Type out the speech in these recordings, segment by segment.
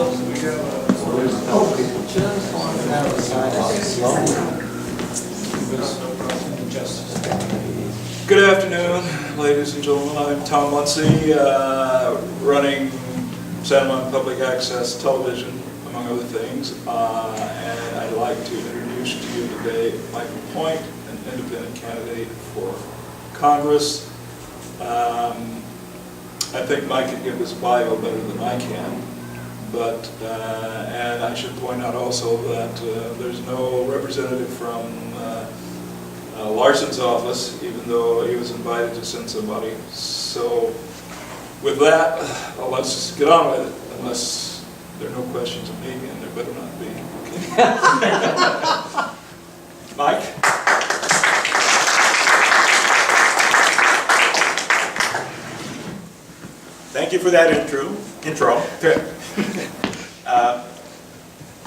Just want to have a side slow. Good afternoon, ladies and gentlemen. I'm Tom Muncy, running Santa Monica Public Access Television, among other things. And I'd like to introduce to you today Mike Lapointe, an independent candidate for Congress. I think Mike can give his bio better than I can. But, and I should point out also that there's no representative from Larsen's office, even though he was invited to send somebody. So with that, let's just get on with it, unless there are no questions of me, and there better not be. Okay. Mike? Thank you for that intro.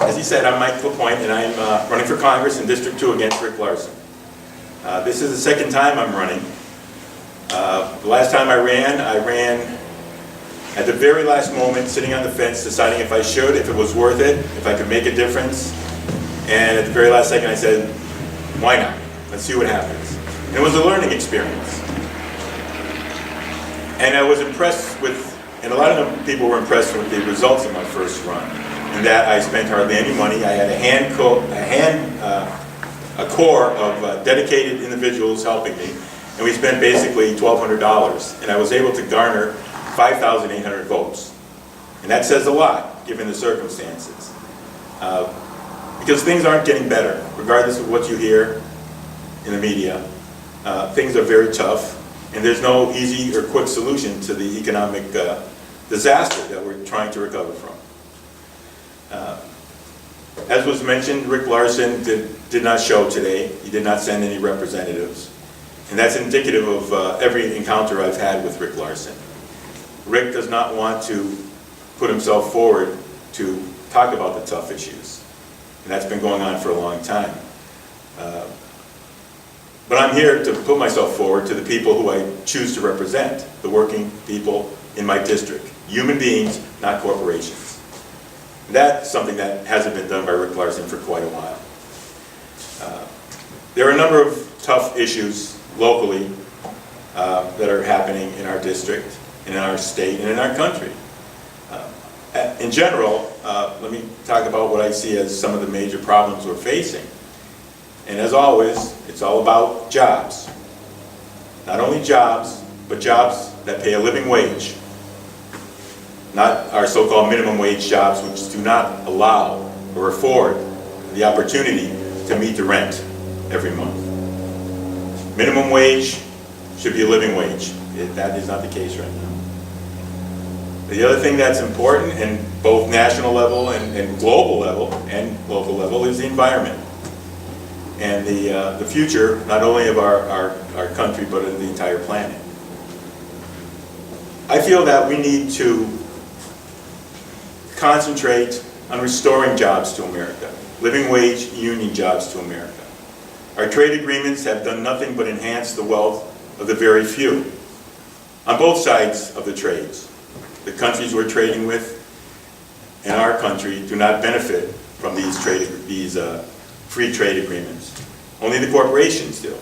As he said, I'm Mike Lapointe, and I'm running for Congress in District 2 against Rick Larsen. This is the second time I'm running. The last time I ran at the very last moment, sitting on the fence, deciding if I should, if it was worth it, if I could make a difference. And at the very last second I said, why not? Let's see what happens. And it was a learning experience. And I was impressed with, and a lot of people were impressed with the results of my first run. In that I spent hardly any money. I had a core of dedicated individuals helping me, and we spent basically $1,200. And I was able to garner 5,800 votes. And that says a lot, given the circumstances. Because things aren't getting better, regardless of what you hear in the media. Things are very tough. And there's no easy or quick solution to the economic disaster that we're trying to recover from. As was mentioned, Rick Larsen did not show today. He did not send any representatives. And that's indicative of every encounter I've had with Rick Larsen. Rick does not want to put himself forward to talk about the tough issues. And that's been going on for a long time. But I'm here to put myself forward to the people who I choose to represent, the working people in my district. Human beings, not corporations. That's something that hasn't been done by Rick Larsen for quite a while. There are a number of tough issues locally that are happening in our district, in our state, and in our country. In general, let me talk about what I see as some of the major problems we're facing. And as always, it's all about jobs. Not only jobs, but jobs that pay a living wage. Not our so-called minimum wage jobs, which do not allow or afford the opportunity to meet the rent every month. Minimum wage should be a living wage. That is not the case right now. The other thing that's important in both national level and global level and local level is the environment. And the future, not only of our country, but of the entire planet. I feel that we need to concentrate on restoring jobs to America, living wage union jobs to America. Our trade agreements have done nothing but enhance the wealth of the very few on both sides of the trades. The countries we're trading with and our country do not benefit from these free trade agreements. Only the corporations do.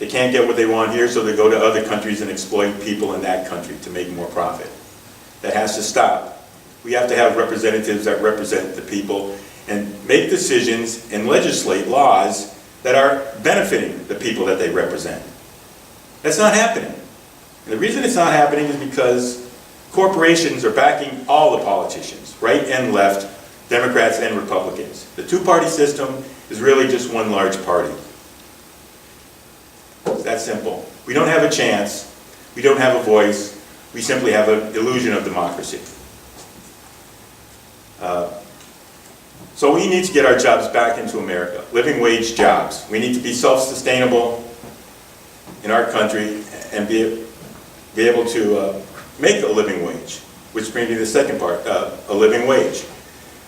They can't get what they want here, so they go to other countries and exploit people in that country to make more profit. That has to stop. We have to have representatives that represent the people and make decisions and legislate laws that are benefiting the people that they represent. That's not happening. And the reason it's not happening is because corporations are backing all the politicians, right and left, Democrats and Republicans. The two-party system is really just one large party. It's that simple. We don't have a chance. We don't have a voice. We simply have an illusion of democracy. So we need to get our jobs back into America, living wage jobs. We need to be self-sustainable in our country and be able to make a living wage, which brings me to the second part, a living wage.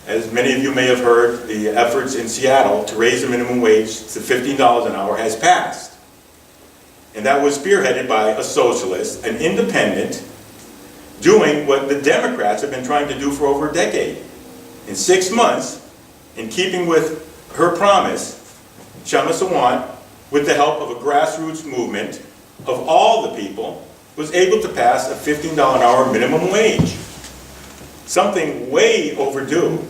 As many of you may have heard, the efforts in Seattle to raise the minimum wage to $15 an hour has passed. And that was spearheaded by a socialist, an independent, doing what the Democrats have been trying to do for over a decade. In 6 months, in keeping with her promise, Kshama Sawant, with the help of a grassroots movement of all the people, was able to pass a $15 an hour minimum wage. Something way overdue.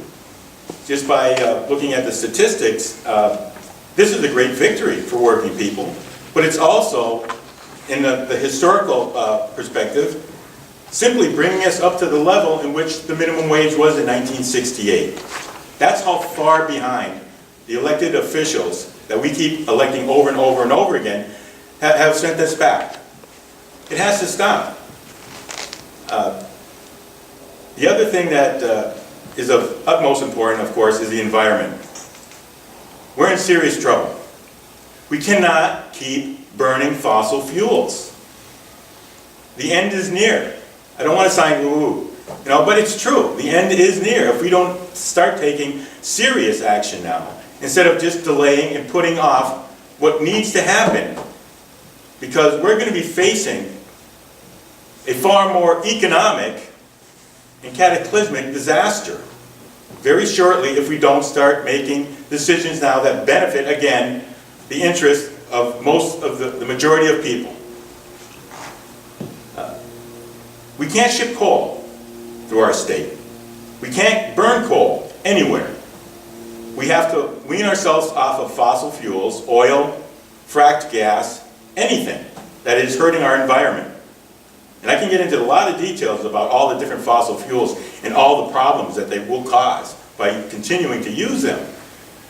Just by looking at the statistics, this is a great victory for working people, but it's also, in the historical perspective, simply bringing us up to the level in which the minimum wage was in 1968. That's how far behind the elected officials that we keep electing over and over and over again have sent us back. It has to stop. The other thing that is of utmost importance, of course, is the environment. We're in serious trouble. We cannot keep burning fossil fuels. The end is near. I don't want to sound woo-woo, but it's true. The end is near if we don't start taking serious action now, instead of just delaying and putting off what needs to happen. Because we're going to be facing a far more economic and cataclysmic disaster very shortly if we don't start making decisions now that benefit, again, the interest of most of the majority of people. We can't ship coal through our state. We can't burn coal anywhere. We have to wean ourselves off of fossil fuels, oil, fracked gas, anything that is hurting our environment. And I can get into a lot of details about all the different fossil fuels and all the problems that they will cause by continuing to use them.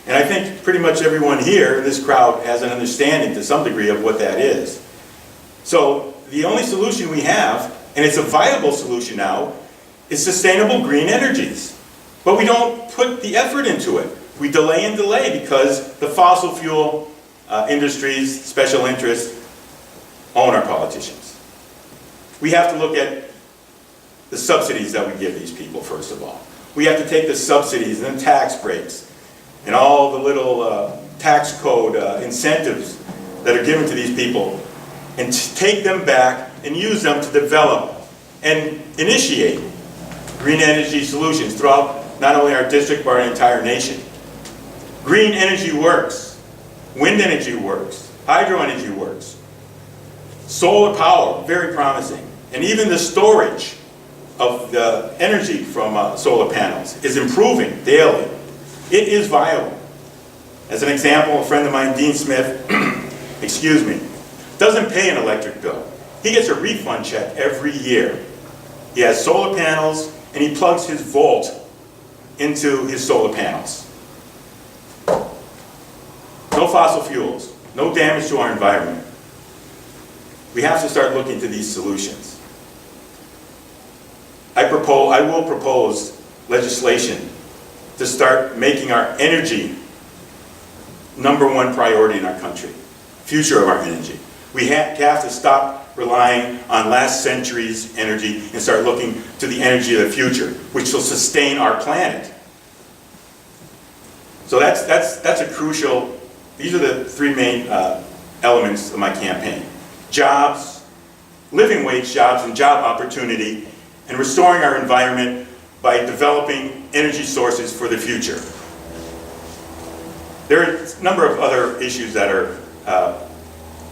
And I think pretty much everyone here in this crowd has an understanding to some degree of what that is. So the only solution we have, and it's a viable solution now, is sustainable green energies. But we don't put the effort into it. We delay and delay because the fossil fuel industries, special interests, own our politicians. We have to look at the subsidies that we give these people, first of all. We have to take the subsidies and the tax breaks and all the little tax code incentives that are given to these people and take them back and use them to develop and initiate green energy solutions throughout not only our district but our entire nation. Green energy works. Wind energy works. Hydro energy works. Solar power, very promising. And even the storage of the energy from solar panels is improving daily. It is viable. As an example, a friend of mine, Dean Smith, excuse me, doesn't pay an electric bill. He gets a refund check every year. He has solar panels and he plugs his volt into his solar panels. No fossil fuels, no damage to our environment. We have to start looking to these solutions. I will propose legislation to start making our energy #1 priority in our country, future of our energy. We have to stop relying on last century's energy and start looking to the energy of the future, which will sustain our planet. So that's a crucial, these are the three main elements of my campaign. Jobs, living wage jobs and job opportunity, and restoring our environment by developing energy sources for the future. There are a number of other issues that are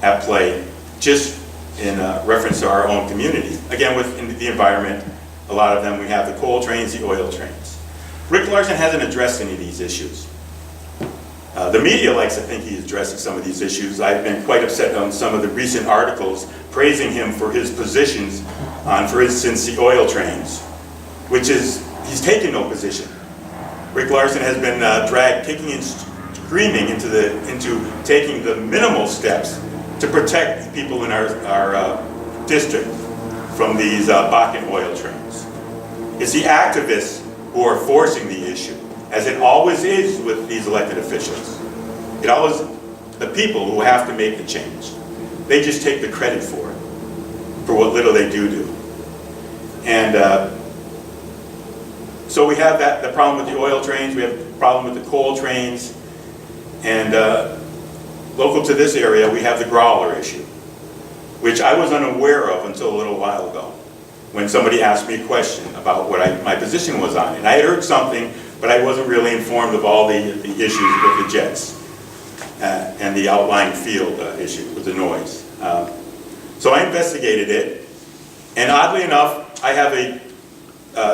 at play just in reference to our own community. Again, within the environment, a lot of them, we have the coal trains, the oil trains. Rick Larsen hasn't addressed any of these issues. The media likes to think he's addressing some of these issues. I've been quite upset on some of the recent articles praising him for his positions on, for instance, the oil trains, which is, he's taken no position. Rick Larsen has been dragged kicking and screaming into taking the minimal steps to protect people in our district from these Bakken oil trains. It's the activists who are forcing the issue, as it always is with these elected officials. It always, the people who have to make the change. They just take the credit for it, for what little they do. And so we have the problem with the oil trains, we have the problem with the coal trains, and local to this area we have the growler issue, which I was unaware of until a little while ago. when somebody asked me a question about what my position was on it. And I had heard something, but I wasn't really informed of all the issues with the jets and the outlying field issue with the noise. So I investigated it, and oddly enough, I have a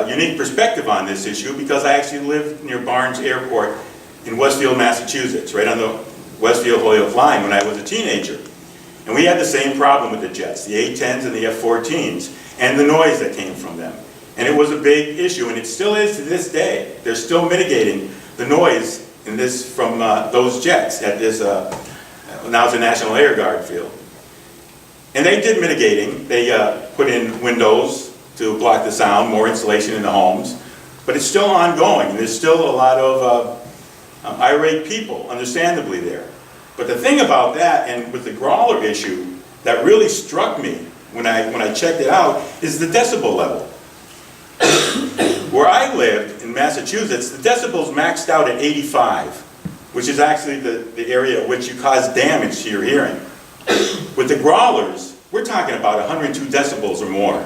unique perspective on this issue because I actually lived near Barnes Airport in Westfield, Massachusetts, right on the Westfield-Holyoke line when I was a teenager. And we had the same problem with the jets, the A-10s and the F-14s, and the noise that came from them. And it was a big issue, and it still is to this day. They're still mitigating the noise in this from those jets at this, now it's a National Air Guard field. And they did mitigating. They put in windows to block the sound, more insulation in the homes, but it's still ongoing, and there's still a lot of irate people, understandably, there. But the thing about that, and with the growler issue, that really struck me when I checked it out, is the decibel level. Where I lived in Massachusetts, the decibels maxed out at 85, which is actually the area at which you cause damage to your hearing. With the growlers, we're talking about 102 decibels or more.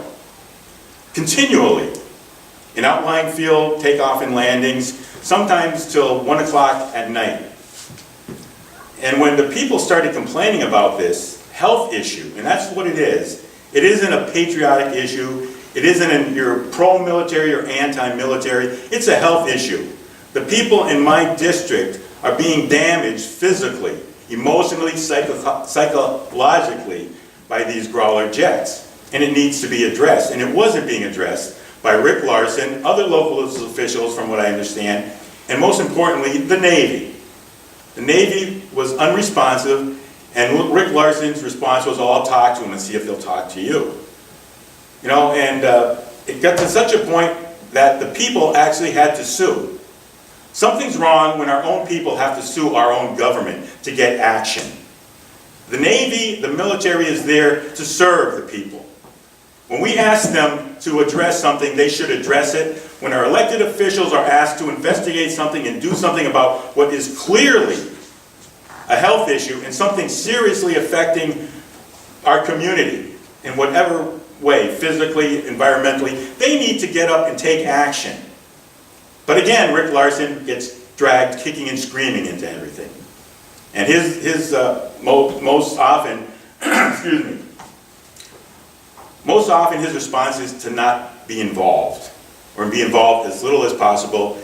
Continually. In outlying field, takeoff and landings, sometimes till 1 o'clock at night. And when the people started complaining about this health issue, and that's what it isn't a patriotic issue, it isn't you're pro-military or anti-military, it's a health issue. The people in my district are being damaged physically, emotionally, psychologically by these growler jets. And it needs to be addressed. And it wasn't being addressed by Rick Larsen, other local officials from what I understand, and most importantly, the Navy. The Navy was unresponsive, and Rick Larsen's response was, oh, I'll talk to them and see if they'll talk to you. You know, and it got to such a point that the people actually had to sue. Something's wrong when our own people have to sue our own government to get action. The Navy, the military is there to serve the people. When we ask them to address something, they should address it. When our elected officials are asked to investigate something and do something about what is clearly a health issue and something seriously affecting our community in whatever way, physically, environmentally, they need to get up and take action. But again, Rick Larsen gets dragged kicking and screaming into everything. And his most often, excuse me, most often his response is to not be involved, or be involved as little as possible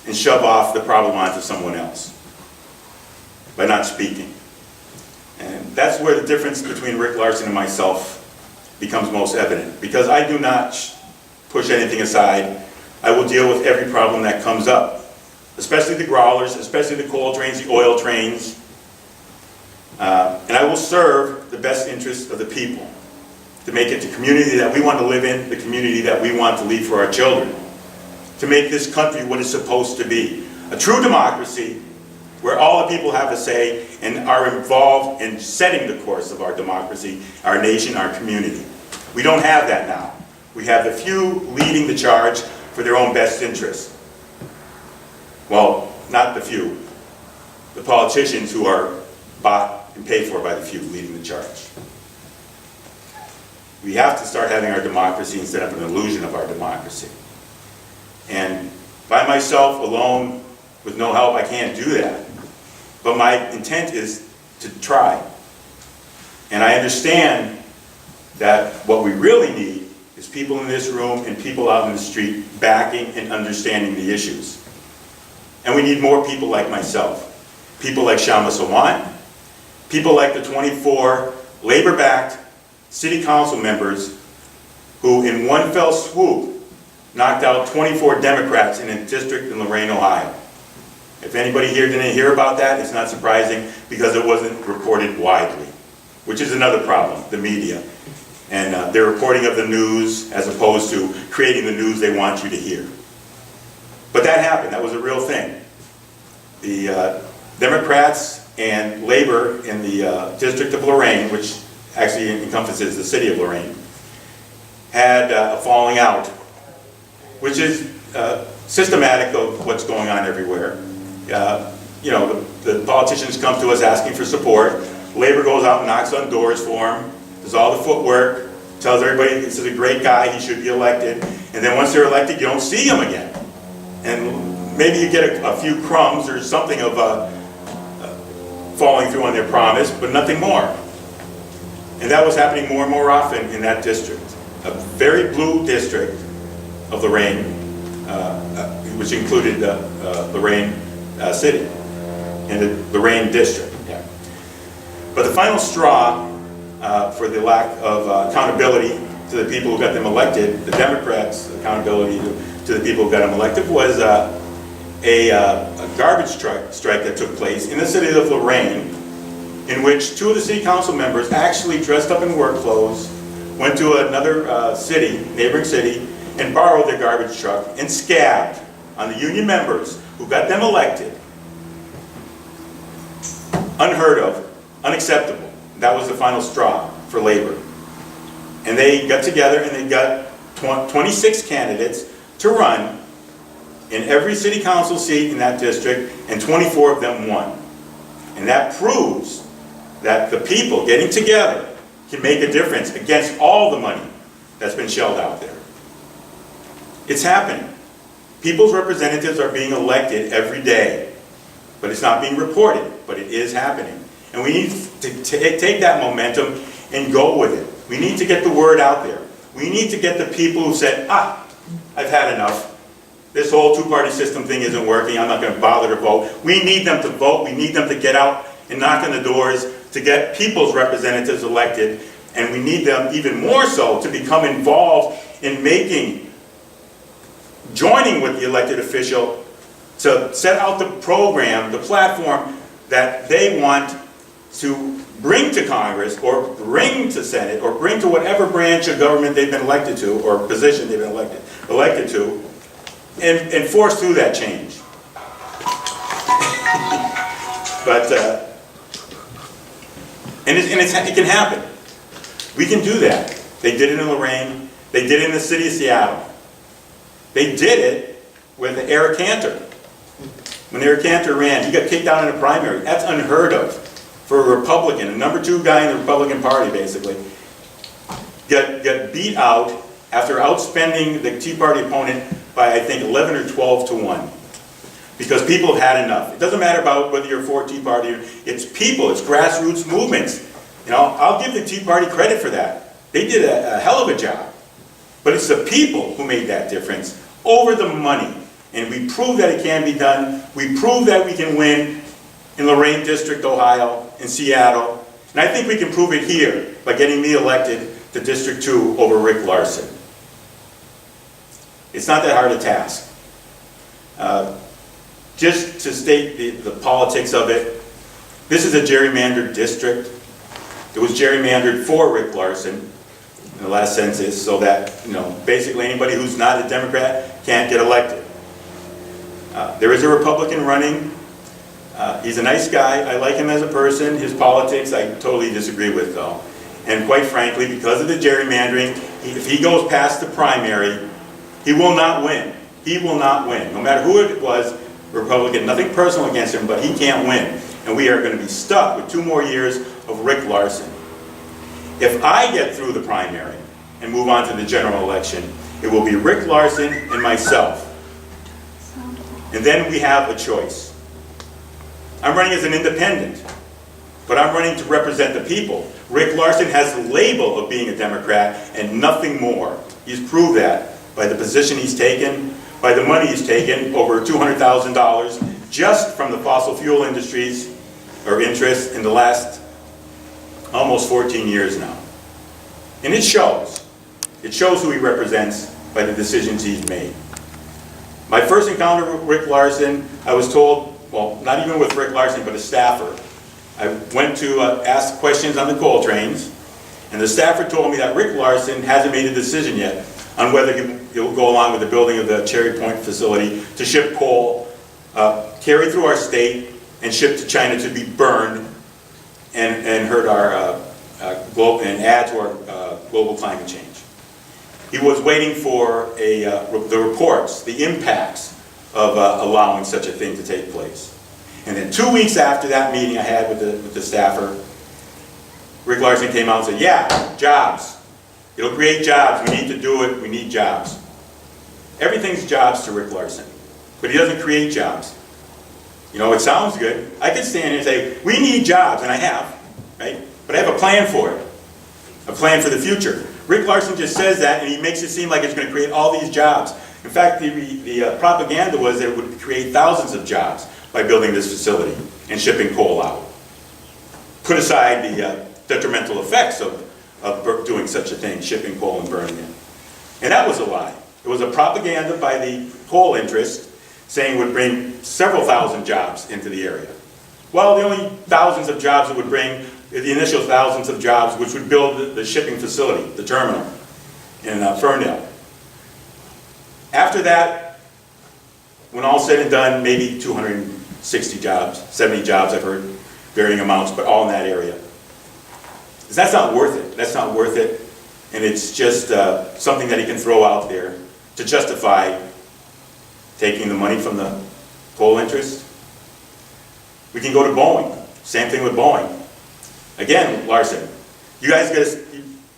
and shove off the problem onto someone else by not speaking. And that's where the difference between Rick Larsen and myself becomes most evident, because I do not push anything aside. I will deal with every problem that comes up, especially the growlers, especially the coal trains, the oil trains, and I will serve the best interests of the people to make it the community that we want to live in, the community that we want to leave for our children, to make this country what it's supposed to be, a true democracy where all the people have a say and are involved in setting the course of our democracy, our nation, our community. We don't have that now. We have the few leading the charge for their own best interests. Well, not the few. The politicians who are bought and paid for by the few leading the charge. We have to start having our democracy instead of an illusion of our democracy. And by myself, alone, with no help, I can't do that. But my intent is to try. And I understand that what we really need is people in this room and people out in the street backing and understanding the issues. And we need more people like myself. People like Shama Sawan, people like the 24 labor-backed city council members who in one fell swoop knocked out 24 Democrats in a district in Lorain, Ohio. If anybody here didn't hear about that, it's not surprising because it wasn't reported widely, which is another problem, the media. And their reporting of the news as opposed to creating the news they want you to hear. But that happened, that was a real thing. The Democrats and labor in the district of Lorain, which actually encompasses the city of Lorain, had a falling out, which is systematic of what's going on everywhere. You know, the politicians come to us asking for support. Labor goes out and knocks on doors for them, does all the footwork, tells everybody this is a great guy, he should be elected, and then once they're elected, you don't see him again. And maybe you get a few crumbs or something of falling through on their promise, but nothing more. And that was happening more and more often in that district. A very blue district of Lorraine, which included Lorraine City and the Lorraine district. Yeah. But the final straw for the lack of accountability to the people who got them elected, the Democrats' accountability to the people who got them elected, was a garbage strike that took place in the city of Lorraine, in which 2 of the city council members actually dressed up in work clothes, went to another city, neighboring city, and borrowed their garbage truck and scabbed on the union members who got them elected. Unheard of, unacceptable. That was the final straw for labor. And they got together and they got 26 candidates to run in every city council seat in that district, and 24 of them won. And that proves that the people getting together can make a difference against all the money that's been shelled out there. It's happening. People's representatives are being elected every day, but it's not being reported, but it is happening. And we need to take that momentum and go with it. We need to get the word out there. We need to get the people who said, I've had enough. This whole two-party system thing isn't working. I'm not going to bother to vote. We need them to vote. We need them to get out and knock on the doors to get people's representatives elected. And we need them even more so to become involved in joining with the elected official to set out the program, the platform that they want to bring to Congress or bring to Senate or bring to whatever branch of government they've been elected to or position they've been elected to, and force through that change. But, it can happen. We can do that. They did it in Lorraine. They did it in the city of Seattle. They did it with Eric Cantor. When Eric Cantor ran, he got kicked out in a primary. That's unheard of for a Republican, a #2 guy in the Republican Party, basically. Got beat out after outspending the Tea Party opponent by, I think, 11 or 12 to 1. Because people have had enough. It doesn't matter about whether you're for Tea Party, it's people, it's grassroots movements. You know, I'll give the Tea Party credit for that. They did a hell of a job. But it's the people who made that difference over the money. And we proved that it can be done. We proved that we can win in Lorraine District, Ohio, in Seattle. And I think we can prove it here by getting me elected to District 2 over Rick Larsen. It's not that hard a task. Just to state the politics of it, this is a gerrymandered district. It was gerrymandered for Rick Larsen in the last census so that, basically anybody who's not a Democrat can't get elected. There is a Republican running. He's a nice guy. I like him as a person. His politics I totally disagree with, though. And quite frankly, because of the gerrymandering, if he goes past the primary, he will not win. He will not win. No matter who it was, Republican, nothing personal against him, but he can't win. And we are going to be stuck with 2 more years of Rick Larsen. If I get through the primary and move on to the general election, it will be Rick Larsen and myself. And then we have a choice. I'm running as an independent, but I'm running to represent the people. Rick Larsen has the label of being a Democrat and nothing more. He's proved that by the position he's taken, by the money he's taken, over $200,000 just from the fossil fuel industries or interests in the last almost 14 years now. And it shows. It shows who he represents by the decisions he's made. My first encounter with Rick Larsen, I was told, well, not even with Rick Larsen, but a staffer. I went to ask questions on the coal trains, and the staffer told me that Rick Larsen hasn't made a decision yet on whether he'll go along with the building of the Cherry Point facility to ship coal, carry through our state, and ship to China to be burned and hurt our and add to our global climate change. He was waiting for the reports, the impacts of allowing such a thing to take place. And then 2 weeks after that meeting I had with the staffer, Rick Larsen came out and said, yeah, jobs. It'll create jobs. We need to do it. We need jobs. Everything's jobs to Rick Larsen, but he doesn't create jobs. You know, it sounds good. I could stand here and say, we need jobs, and I have, right? But I have a plan for it, a plan for the future. Rick Larsen just says that, and he makes it seem like it's going to create all these jobs. In fact, the propaganda was that it would create thousands of jobs by building this facility and shipping coal out. Put aside the detrimental effects of doing such a thing, shipping coal and burning it. And that was a lie. It was a propaganda by the coal interest saying it would bring several thousand jobs into the area. Well, the only thousands of jobs it would bring, the initial thousands of jobs, which would build the shipping facility, the terminal in Ferndale. After that, when all said and done, maybe 260 jobs, 70 jobs, I've heard varying amounts, but all in that area. That's not worth it. That's not worth it. And it's just something that he can throw out there to justify taking the money from the coal interest. We can go to Boeing. Same thing with Boeing. Again, Larsen, you guys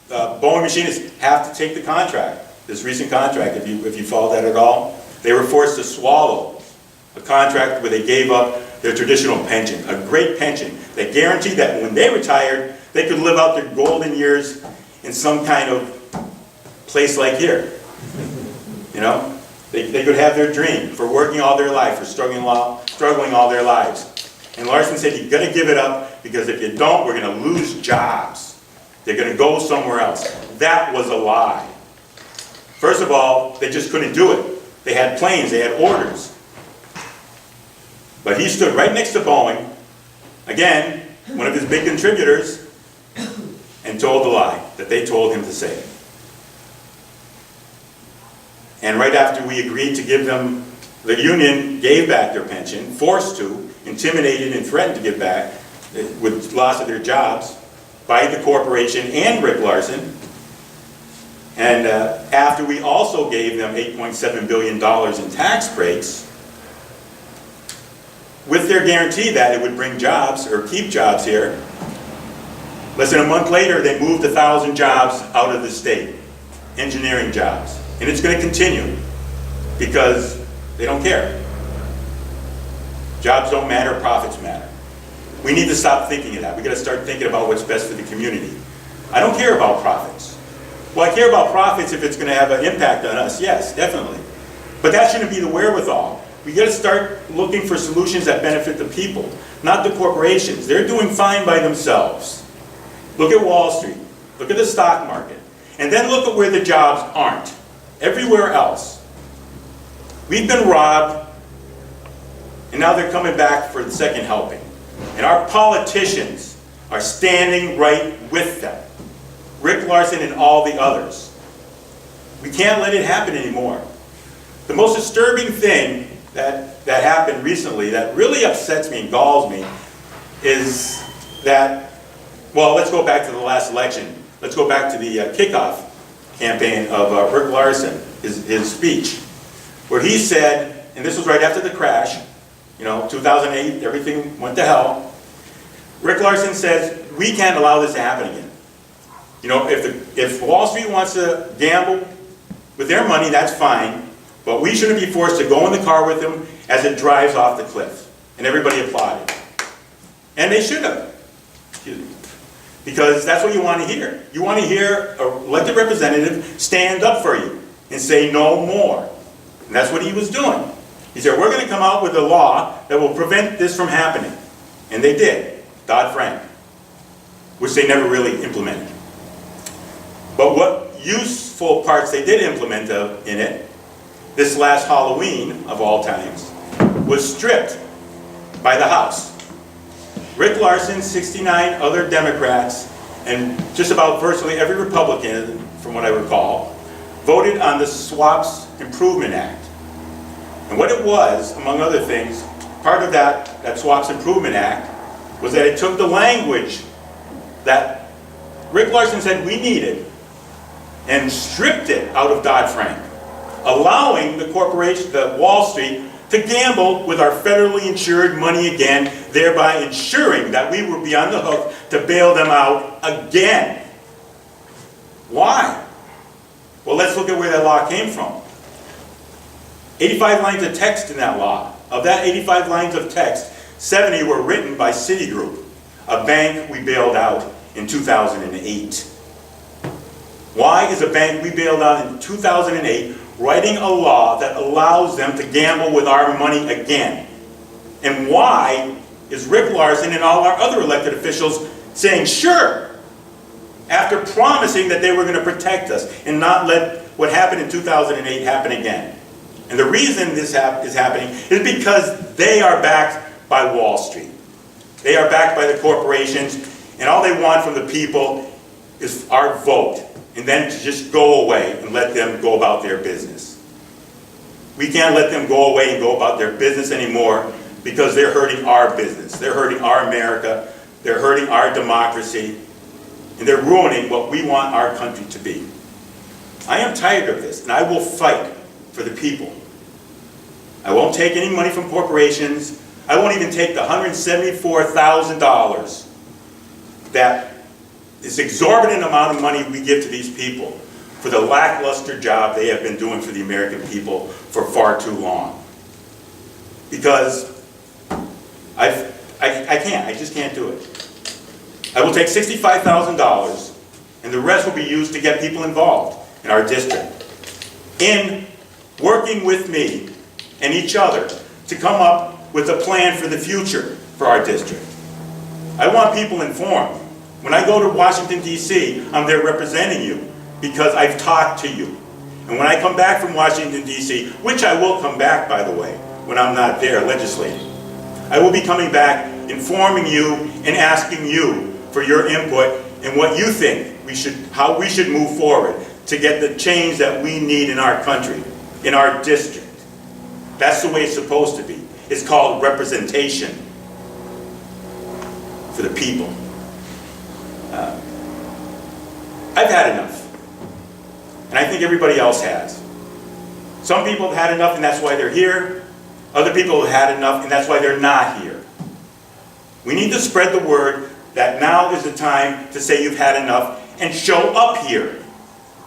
Boeing machinists have to take the contract, this recent contract, if you follow that at all. They were forced to swallow a contract where they gave up their traditional pension, a great pension that guaranteed that when they retired, they could live out their golden years in some kind of place like here. You know? They could have their dream for working all their life, for struggling all their lives. And Larsen said, you've got to give it up, because if you don't, we're going to lose jobs. They're going to go somewhere else. That was a lie. First of all, they just couldn't do it. They had planes, they had orders. But he stood right next to Boeing, again, one of his big contributors, and told the lie that they told him to say. And right after we agreed to give them, the union gave back their pension, forced to, intimidated and threatened to give back, with loss of their jobs, by the corporation and Rick Larsen. And after we also gave them $8.7 billion in tax breaks, with their guarantee that it would bring jobs, or keep jobs here, less than a month later, they moved 1,000 jobs out of the state, engineering jobs. And it's going to continue, because they don't care. Jobs don't matter, profits matter. We need to stop thinking of that. We've got to start thinking about what's best for the community. I don't care about profits. Well, I care about profits if it's going to have an impact on us, yes, definitely. But that shouldn't be the wherewithal. We've got to start looking for solutions that benefit the people, not the corporations. They're doing fine by themselves. Look at Wall Street. Look at the stock market. And then look at where the jobs aren't. Everywhere else. We've been robbed, and now they're coming back for the second helping. And our politicians are standing right with them. Rick Larsen and all the others. We can't let it happen anymore. The most disturbing thing that happened recently that really upsets me and galls me is that, well, let's go back to the last election. Let's go back to the kickoff campaign of Rick Larsen, his speech, where he said, and this was right after the crash, 2008, everything went to hell. Rick Larsen says, we can't allow this to happen again. If Wall Street wants to gamble with their money, that's fine, but we shouldn't be forced to go in the car with them as it drives off the cliff. And everybody applauded. And they should have. Excuse me. Because that's what you want to hear. You want to hear an elected representative stand up for you and say no more. And that's what he was doing. He said, we're going to come out with a law that will prevent this from happening. And they did. Dodd-Frank. Which they never really implemented. But what useful parts they did implement in it, this last Halloween of all times, was stripped by the House. Rick Larsen, 69 other Democrats, and just about virtually every Republican, from what I recall, voted on the Swaps Improvement Act. And what it was, among other things, part of that Swaps Improvement Act was that it took the language that Rick Larsen said we needed and stripped it out of Dodd-Frank, allowing the corporation, the Wall Street, to gamble with our federally insured money again, thereby ensuring that we would be on the hook to bail them out again. Why? Well, let's look at where that law came from. 85 lines of text in that law. Of that 85 lines of text, 70 were written by Citigroup, a bank we bailed out in 2008. Why is a bank we bailed out in 2008 writing a law that allows them to gamble with our money again? And why is Rick Larsen and all our other elected officials saying, sure, after promising that they were going to protect us and not let what happened in 2008 happen again? And the reason this is happening is because they are backed by Wall Street. They are backed by the corporations, and all they want from the people is our vote, and then to just go away and let them go about their business. We can't let them go away and go about their business anymore because they're hurting our business. They're hurting our America. They're hurting our democracy. And they're ruining what we want our country to be. I am tired of this, and I will fight for the people. I won't take any money from corporations. I won't even take the $174,000 that this exorbitant amount of money we give to these people for the lackluster job they have been doing for the American people for far too long. Because I just can't do it. I will take $65,000 and the rest will be used to get people involved in our district in working with me and each other to come up with a plan for the future for our district. I want people informed. When I go to Washington, D.C., I'm there representing you because I've talked to you. And when I come back from Washington, D.C., which I will come back, by the way, when I'm not there legislating, I will be coming back informing you and asking you for your input and what you think how we should move forward to get the change that we need in our country, in our district. That's the way it's supposed to be. It's called representation for the people. I've had enough. And I think everybody else has. Some people have had enough and that's why they're here. Other people have had enough and that's why they're not here. We need to spread the word that now is the time to say you've had enough and show up here.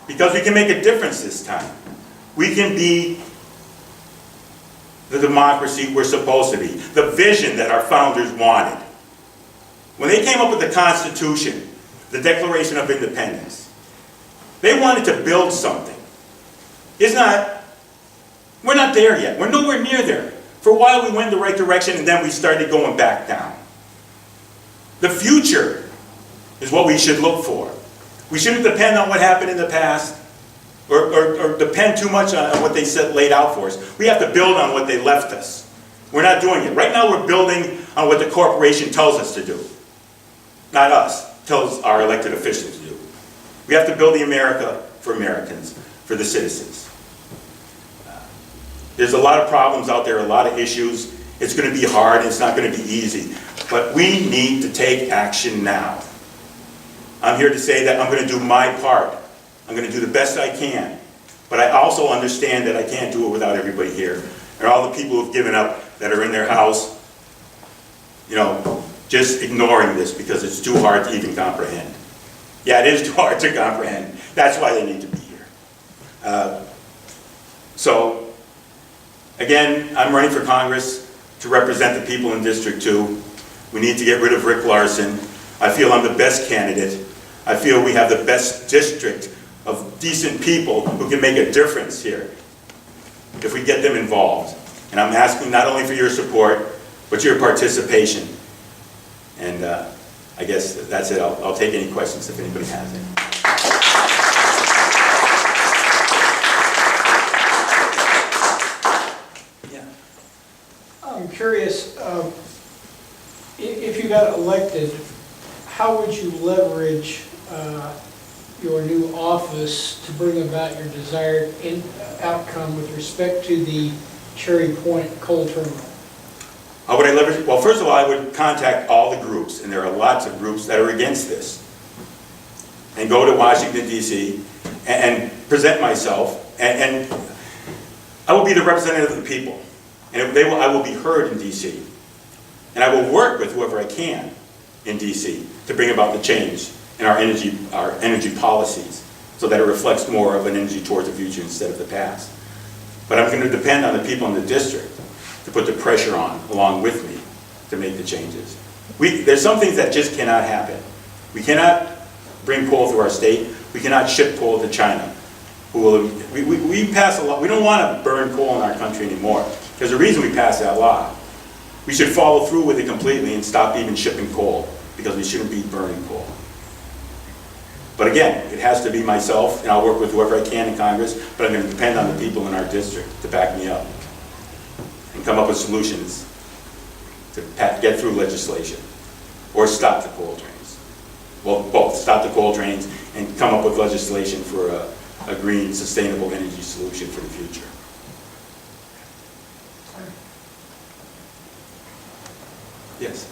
Because we can make a difference this time. We can be the democracy we're supposed to be. The vision that our founders wanted. When they came up with the Constitution, the Declaration of Independence, they wanted to build something. We're not there yet. We're nowhere near there. For a while we went in the right direction and then we started going back down. The future is what we should look for. We shouldn't depend on what happened in the past or depend too much on what they laid out for us. We have to build on what they left us. We're not doing it. Right now we're building on what the corporation tells us to do. Not us. Tells our elected officials to do. We have to build the America for Americans, for the citizens. There's a lot of problems out there, a lot of issues. It's going to be hard and it's not going to be easy. But we need to take action now. I'm here to say that I'm going to do my part. I'm going to do the best I can. But I also understand that I can't do it without everybody here. And all the people who've given up that are in their house, just ignoring this because it's too hard to even comprehend. Yeah, it is too hard to comprehend. That's why they need to be here. So, again, I'm running for Congress to represent the people in District 2. We need to get rid of Rick Larsen. I feel I'm the best candidate. I feel we have the best district of decent people who can make a difference here if we get them involved. And I'm asking not only for your support, but your participation. And I guess that's it. I'll take any questions if anybody has any. Yeah. I'm curious, if you got elected, how would you leverage your new office to bring about your desired outcome with respect to the Cherry Point coal terminal? How would I leverage? Well, first of all, I would contact all the groups, and there are lots of groups that are against this, and go to Washington, D.C., and present myself, and I will be the representative of the people, and I will be heard in D.C., and I will work with whoever I can in D.C. to bring about the change in our energy policies, so that it reflects more of an energy towards the future instead of the past. But I'm going to depend on the people in the district to put the pressure on, along with me, to make the changes. There's some things that just cannot happen. We cannot bring coal through our state. We cannot ship coal to China. We pass a law. We don't want to burn coal in our country anymore. There's a reason we passed that law. We should follow through with it completely and stop even shipping coal, because we shouldn't be burning coal. But again, it has to be myself, and I'll work with whoever I can in Congress, but I'm going to depend on the people in our district to back me up and come up with solutions to get through legislation or stop the coal trains. Well, both, stop the coal trains and come up with legislation for a green, sustainable energy solution for the future. Yes?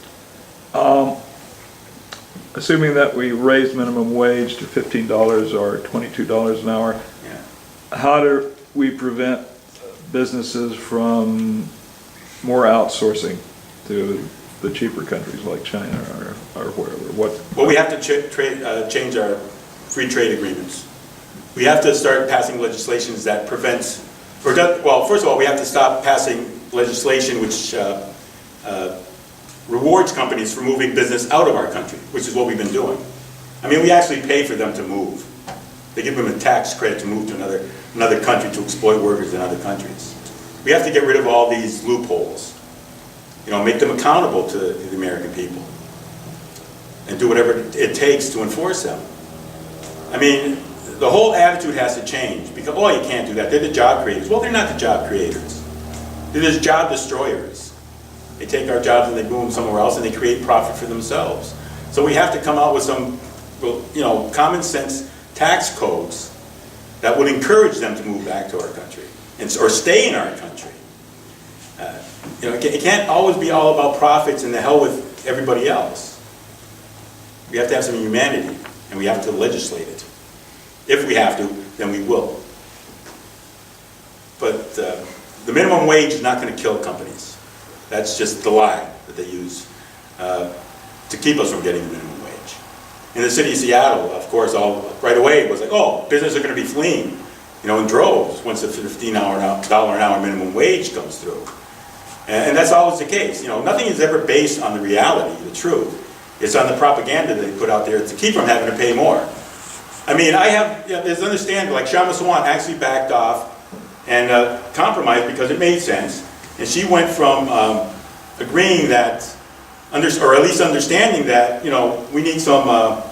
Assuming that we raise minimum wage to $15 or $22 an hour, Yeah. how do we prevent businesses from more outsourcing to the cheaper countries like China or wherever? Well, we have to change our free trade agreements. We have to start passing legislations that prevents, well, first of all, we have to stop passing legislation which rewards companies for moving business out of our country, which is what we've been doing. I mean, we actually pay for them to move. They give them a tax credit to move to another country to exploit workers in other countries. We have to get rid of all these loopholes. You know, make them accountable to the American people and do whatever it takes to enforce them. I mean, the whole attitude has to change because, oh, you can't do that. They're the job creators. Well, they're not the job creators. They're just job destroyers. They take our jobs and they move them somewhere else and they create profit for themselves. So we have to come out with some, you know, common sense tax codes that would encourage them to move back to our country or stay in our country. You know, it can't always be all about profits and the hell with everybody else. We have to have some humanity and we have to legislate it. If we have to, then we will. But the minimum wage is not going to kill companies. That's just the lie that they use to keep us from getting the minimum wage. In the city of Seattle, of course, right away it was like, oh, businesses are going to be fleeing, you know, in droves once the $15 an hour minimum wage comes through. And that's always the case. You know, nothing is ever based on the reality, the truth. It's on the propaganda that they put out there to keep from having to pay more. I mean, there's understanding, like Shama Swan actually backed off and compromised because it made sense. And she went from agreeing that, or at least understanding that, you know, we need some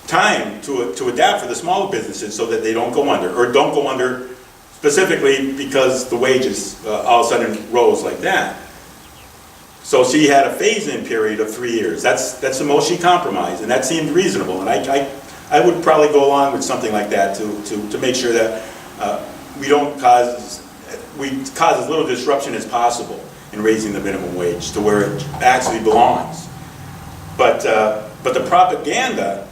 time to adapt for the smaller businesses so that they don't go under, or don't go under specifically because the wages all of a sudden rose like that. So she had a phase-in period of 3 years. That's the most she compromised, and that seemed reasonable. And I would probably go along with something like that to make sure that we cause as little disruption as possible in raising the minimum wage to where it actually belongs. But the propaganda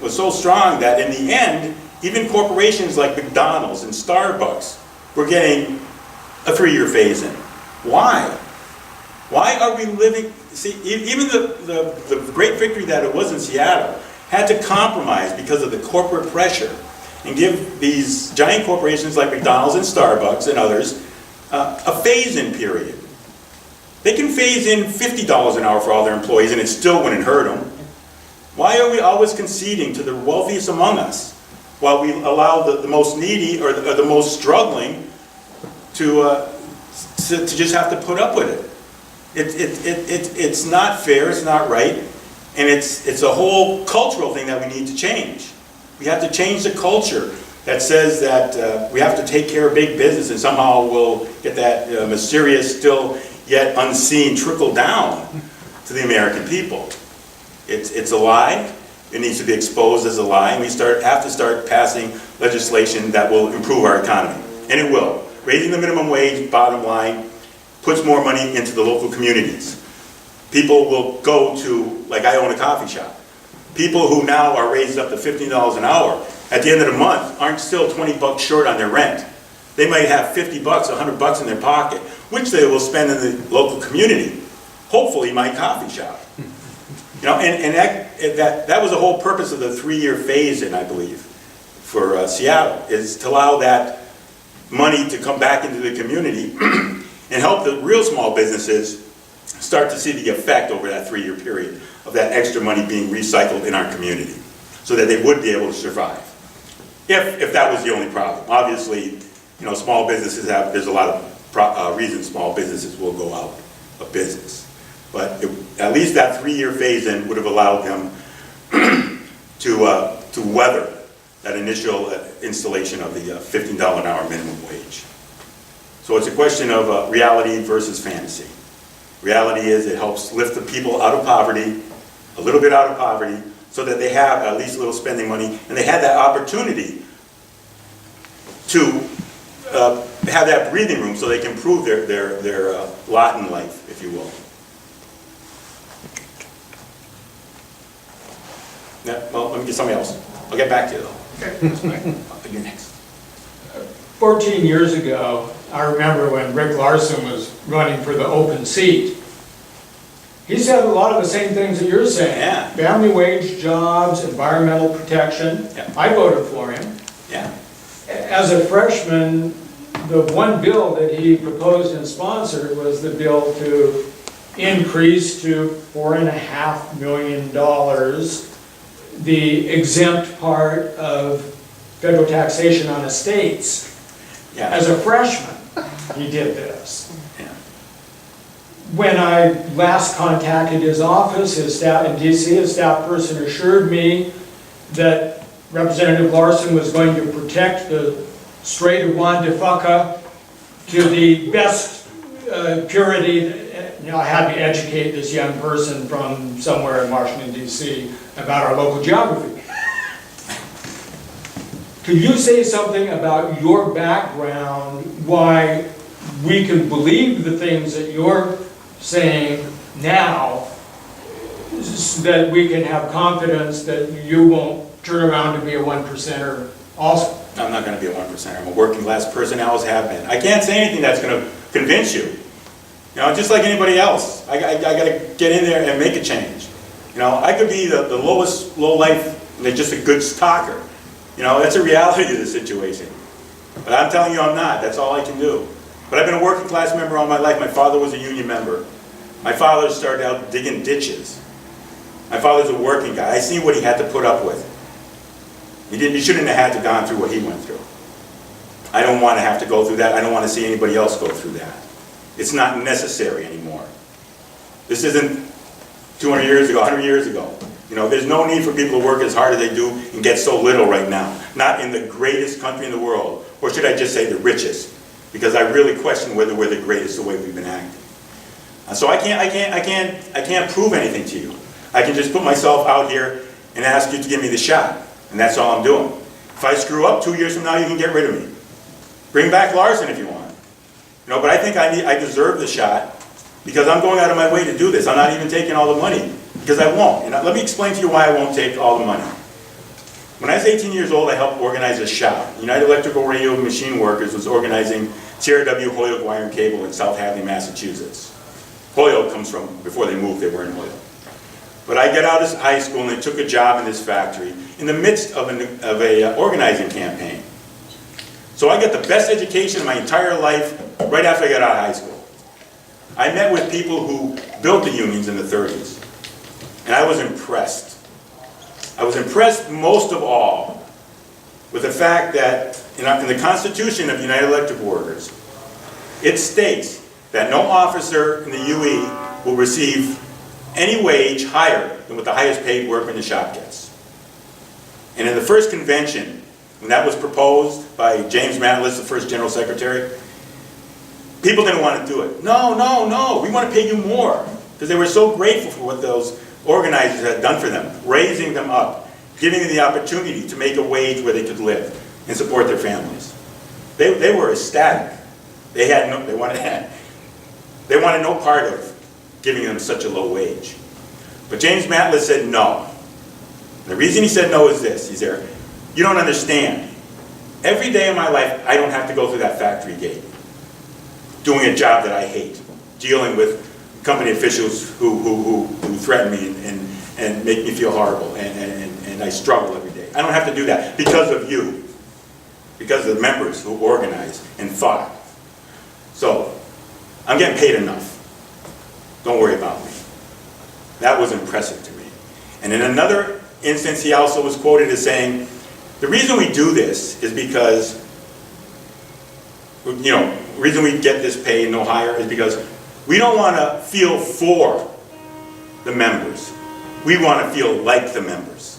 was so strong that in the end, even corporations like McDonald's and Starbucks were getting a 3-year phase-in. Why? Why are we living? See, even the great victory that it was in Seattle had to compromise because of the corporate pressure and give these giant corporations like McDonald's and Starbucks and others a phase-in period. They can phase in $50 an hour for all their employees and it still wouldn't hurt them. Why are we always conceding to the wealthiest among us while we allow the most needy or the most struggling to just have to put up with it? It's not fair, it's not right, and it's a whole cultural thing that we need to change. We have to change the culture that says that we have to take care of big business and somehow we'll get that mysterious, still yet unseen trickle down to the American people. It's a lie. It needs to be exposed as a lie, and we have to start passing legislation that will improve our economy, and it will. Raising the minimum wage, bottom line, puts more money into the local communities. People will go to, like I own a coffee shop. People who now are raised up to $15 an hour, at the end of the month, aren't still 20 bucks short on their rent. They might have 50 bucks, 100 bucks in their pocket, which they will spend in the local community. Hopefully my coffee shop. You know, and that was the whole purpose of the 3-year phase-in, I believe, for Seattle, is to allow that money to come back into the community and help the real small businesses start to see the effect over that 3-year period of that extra money being recycled in our community, so that they would be able to survive. If that was the only problem. Obviously, small businesses there's a lot of reasons small businesses will go out of business. But at least that 3-year phase-in would have allowed them to weather that initial installation of the $15 an hour minimum wage. So it's a question of reality versus fantasy. Reality is it helps lift the people out of poverty, a little bit out of poverty, so that they have at least a little spending money, and they have that opportunity to have that breathing room so they can prove their lot in life, if you will. Yeah, well, let me get somebody else. I'll get back to you though. Okay. You're next. 14 years ago, I remember when Rick Larsen was running for the open seat. He said a lot of the same things that you're saying. Yeah. Family wage jobs, environmental protection. Yeah. I voted for him. Yeah. As a freshman, the one bill that he proposed and sponsored was the bill to increase to $4.5 million the exempt part of federal taxation on estates. Yeah. As a freshman, he did this. Yeah. When I last contacted his office, his staff in DC, his staff person assured me that Representative Larsen was going to protect the Strait of Juan de Fuca to the best purity. I had to educate this young person from somewhere in Washington, D.C. about our local geography. Could you say something about your background, why we can believe the things that you're saying now, so that we can have confidence that you won't turn around to be a 1%er also? I'm not going to be a 1%er. I'm a working class person, I always have been. I can't say anything that's going to convince you. Just like anybody else, I got to get in there and make a change. I could be the lowest low life, and just a good talker. That's a reality of the situation. But I'm telling you I'm not. That's all I can do. But I've been a working class member all my life. My father was a union member. My father started out digging ditches. My father's a working guy. I see what he had to put up with. He shouldn't have had to gone through what he went through. I don't want to have to go through that. I don't want to see anybody else go through that. It's not necessary anymore. This isn't 200 years ago, 100 years ago. There's no need for people to work as hard as they do and get so little right now. Not in the greatest country in the world, or should I just say the richest? Because I really question whether we're the greatest the way we've been acting. So I can't prove anything to you. I can just put myself out here and ask you to give me the shot, and that's all I'm doing. If I screw up 2 years from now, you can get rid of me. Bring back Larsen if you want. But I think I deserve the shot because I'm going out of my way to do this. I'm not even taking all the money because I won't. And let me explain to you why I won't take all the money. When I was 18 years old, I helped organize a shop. United Electrical Radio Machine Workers was organizing CRW Holyoke Wire and Cable in South Hadley, Massachusetts. Holyoke comes from, before they moved, they were in Holyoke. But I got out of high school and I took a job in this factory in the midst of an organizing campaign. So I got the best education of my entire life right after I got out of high school. I met with people who built the unions in the 30s, and I was impressed. I was impressed most of all with the fact that in the Constitution of United Electric Workers, it states that no officer in the UE will receive any wage higher than what the highest paid worker in the shop gets. And in the first convention, when that was proposed by James Matlis, the first General Secretary, people didn't want to do it. No, we want to pay you more. Because they were so grateful for what those organizers had done for them, raising them up, giving them the opportunity to make a wage where they could live and support their families. They were ecstatic. They wanted no part of giving them such a low wage. But James Matlis said no. And the reason he said no is this. He's there. You don't understand. Every day of my life, I don't have to go through that factory gate, doing a job that I hate, dealing with company officials who threaten me and make me feel horrible, and I struggle every day. I don't have to do that because of you. because of the members who organized and fought. So, I'm getting paid enough. Don't worry about me. That was impressive to me. And in another instance, he also was quoted as saying, the reason we do this is because, you know, the reason we get this pay and no higher is because we don't want to feel for the members. We want to feel like the members.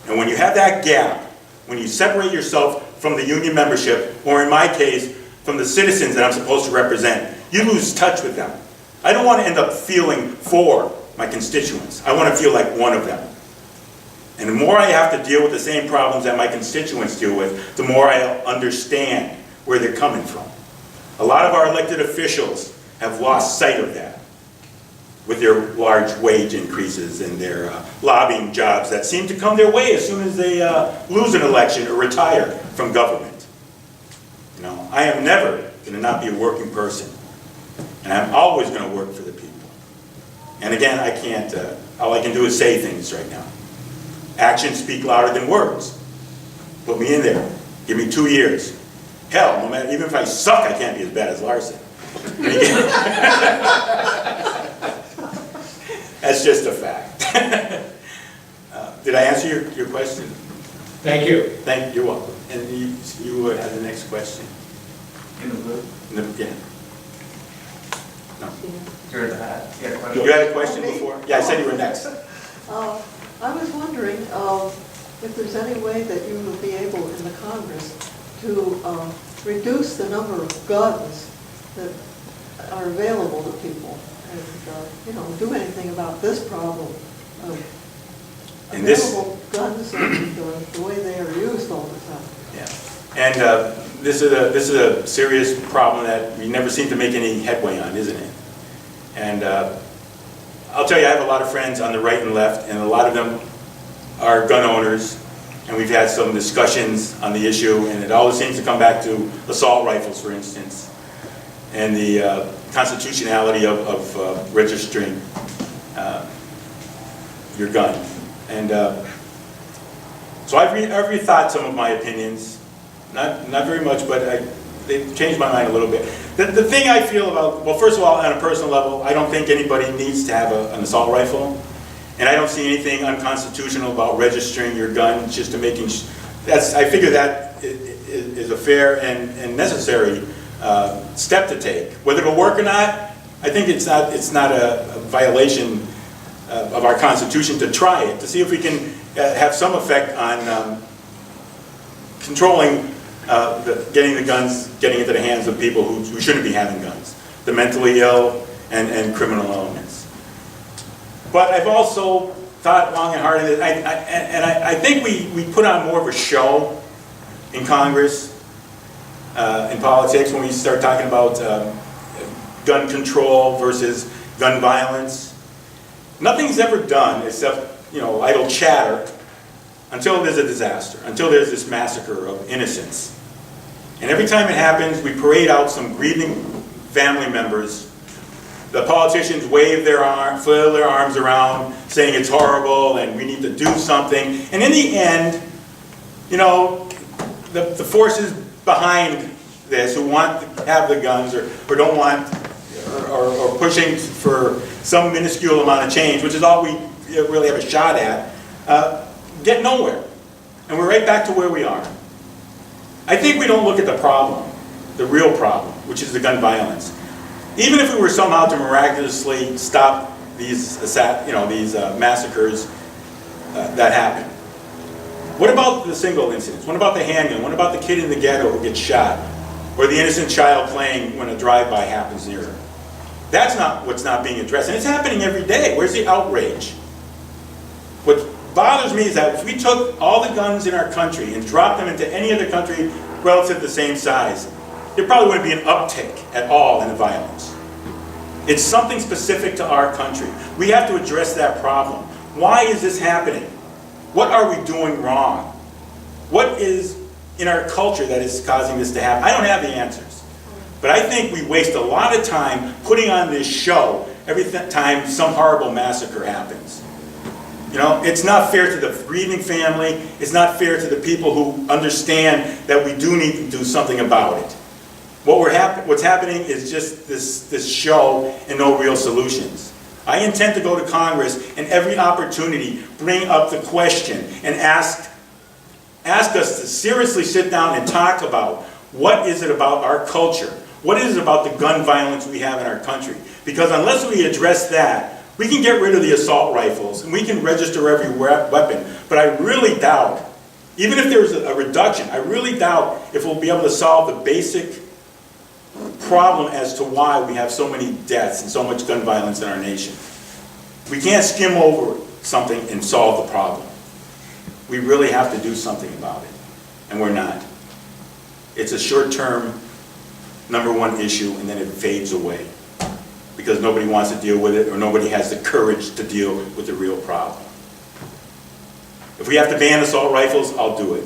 And when you have that gap, when you separate yourself from the union membership, or in my case, from the citizens that I'm supposed to represent, you lose touch with them. I don't want to end up feeling for my constituents. I want to feel like one of them. And the more I have to deal with the same problems that my constituents deal with, the more I understand where they're coming from. A lot of our elected officials have lost sight of that with their large wage increases and their lobbying jobs that seem to come their way as soon as they lose an election or retire from government. You know, I am never going to not be a working person. And I'm always going to work for the people. And again, I can't, all I can do is say things right now. Actions speak louder than words. Put me in there. Give me 2 years. Hell, no matter, even if I suck, I can't be as bad as Larsen. That's just a fact. Did I answer your question? Thank you. You're welcome. And you have the next question. In the blue. Yeah. No. You're the hat. You had a question? You had a question before? Yeah, I said you were next. I was wondering if there's any way that you would be able in the Congress to reduce the number of guns that are available to people and, you know, do anything about this problem of And this- available guns and the way they are used all the time. Yeah. And this is a serious problem that we never seem to make any headway on, isn't it? And I'll tell you, I have a lot of friends on the right and left, and a lot of them are gun owners, and we've had some discussions on the issue, and it always seems to come back to assault rifles, for instance, and the constitutionality of registering your gun. And so I've rethought some of my opinions, not very much, but they've changed my mind a little bit. The thing I feel about, well, first of all, on a personal level, I don't think anybody needs to have an assault rifle. And I don't see anything unconstitutional about registering your gun just to making, I figure that is a fair and necessary step to take. Whether it'll work or not, I think it's not a violation of our Constitution to try it, to see if we can have some effect on controlling getting the guns, getting into the hands of people who shouldn't be having guns, the mentally ill and criminal elements. But I've also thought long and hard, and I think we put on more of a show in Congress, in politics, when we start talking about gun control versus gun violence. Nothing's ever done except, you know, idle chatter until there's a disaster, until there's this massacre of innocents. And every time it happens, we parade out some grieving family members. The politicians wave their arms, flail their arms around, saying it's horrible and we need to do something. And in the end, you know, the forces behind this who want to have the guns or don't want, or pushing for some minuscule amount of change, which is all we really have a shot at, get nowhere. And we're right back to where we are. I think we don't look at the problem, the real problem, which is the gun violence. Even if we were somehow to miraculously stop these, massacres that happen. What about the single incidents? What about the handgun? What about the kid in the ghetto who gets shot? Or the innocent child playing when a drive-by happens near her? That's not what's not being addressed. And it's happening every day. Where's the outrage? What bothers me is that if we took all the guns in our country and dropped them into any other country relative to the same size, there probably wouldn't be an uptick at all in the violence. It's something specific to our country. We have to address that problem. Why is this happening? What are we doing wrong? What is in our culture that is causing this to happen? I don't have the answers. But I think we waste a lot of time putting on this show every time some horrible massacre happens. You know, it's not fair to the grieving family, it's not fair to the people who understand that we do need to do something about it. What's happening is just this show and no real solutions. I intend to go to Congress and every opportunity bring up the question and ask us to seriously sit down and talk about what is it about our culture, what is it about the gun violence we have in our country. Because unless we address that, we can get rid of the assault rifles and we can register every weapon, but I really doubt, even if there's a reduction, I really doubt if we'll be able to solve the basic problem as to why we have so many deaths and so much gun violence in our nation. We can't skim over something and solve the problem. We really have to do something about it, and we're not. It's a short-term, #1 issue, and then it fades away because nobody wants to deal with it or nobody has the courage to deal with the real problem. If we have to ban assault rifles, I'll do it,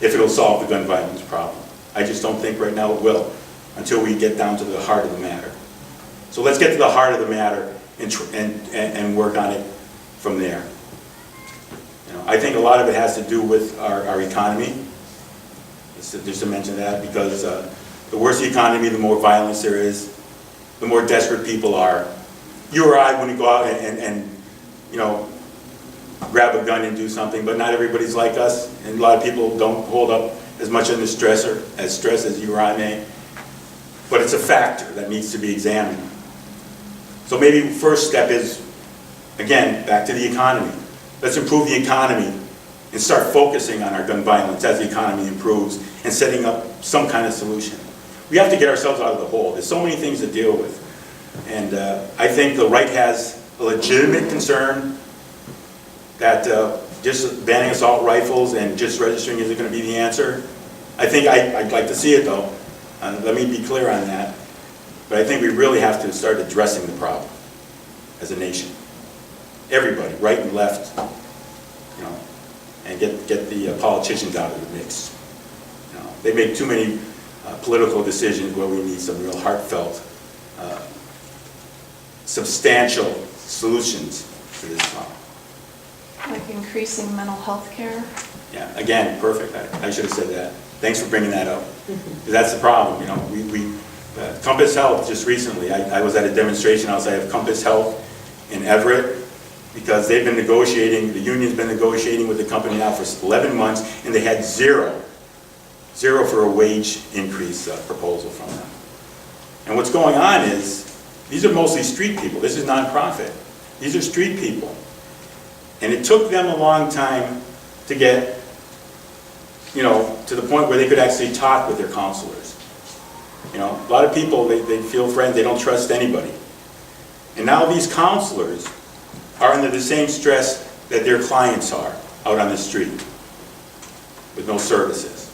if it'll solve the gun violence problem. I just don't think right now it will, until we get down to the heart of the matter. So let's get to the heart of the matter and work on it from there. You know, I think a lot of it has to do with our economy, just to mention that, because the worse the economy, the more violence there is, the more desperate people are. You or I wouldn't go out and you know, grab a gun and do something, but not everybody's like us, and a lot of people don't hold up as much under stress as you or I may. But it's a factor that needs to be examined. So maybe the first step is, again, back to the economy. Let's improve the economy and start focusing on our gun violence as the economy improves and setting up some kind of solution. We have to get ourselves out of the hole. There's so many things to deal with. And I think the right has a legitimate concern that just banning assault rifles and just registering isn't going to be the answer. I'd like to see it though. Let me be clear on that. But I think we really have to start addressing the problem as a nation. Everybody, right and left, you know, and get the politicians out of the mix. You know, they make too many political decisions where we need some real heartfelt, substantial solutions to this problem. Like increasing mental health care? Yeah, again, perfect. I should have said that. Thanks for bringing that up. That's the problem, you know. Compass Health just recently, I was at a demonstration outside of Compass Health in Everett because they've been negotiating, the union's been negotiating with the company now for 11 months, and they had zero for a wage increase proposal from them. And what's going on is, these are mostly street people. This is nonprofit. These are street people. And it took them a long time to get, you know, to the point where they could actually talk with their counselors. You know, a lot of people, they feel friends, they don't trust anybody. And now these counselors are under the same stress that their clients are out on the street with no services.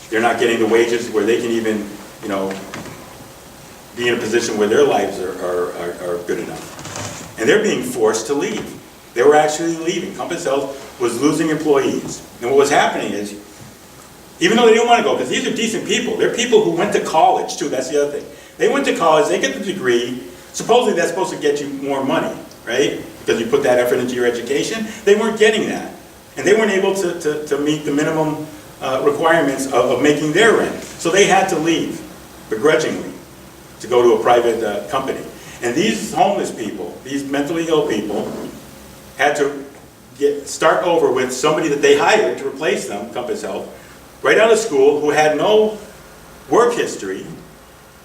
They're not getting the wages where they can even, you know, be in a position where their lives are good enough. And they're being forced to leave. They were actually leaving. Compass Health was losing employees. And what was happening is, even though they didn't want to go, because these are decent people, they're people who went to college too, that's the other thing. They went to college, they get the degree, supposedly that's supposed to get you more money, right? Because you put that effort into your education. They weren't getting that. And they weren't able to meet the minimum requirements of making their rent. So they had to leave, begrudgingly, to go to a private company. And these homeless people, these mentally ill people, had to start over with somebody that they hired to replace them, Compass Health, right out of school, who had no work history,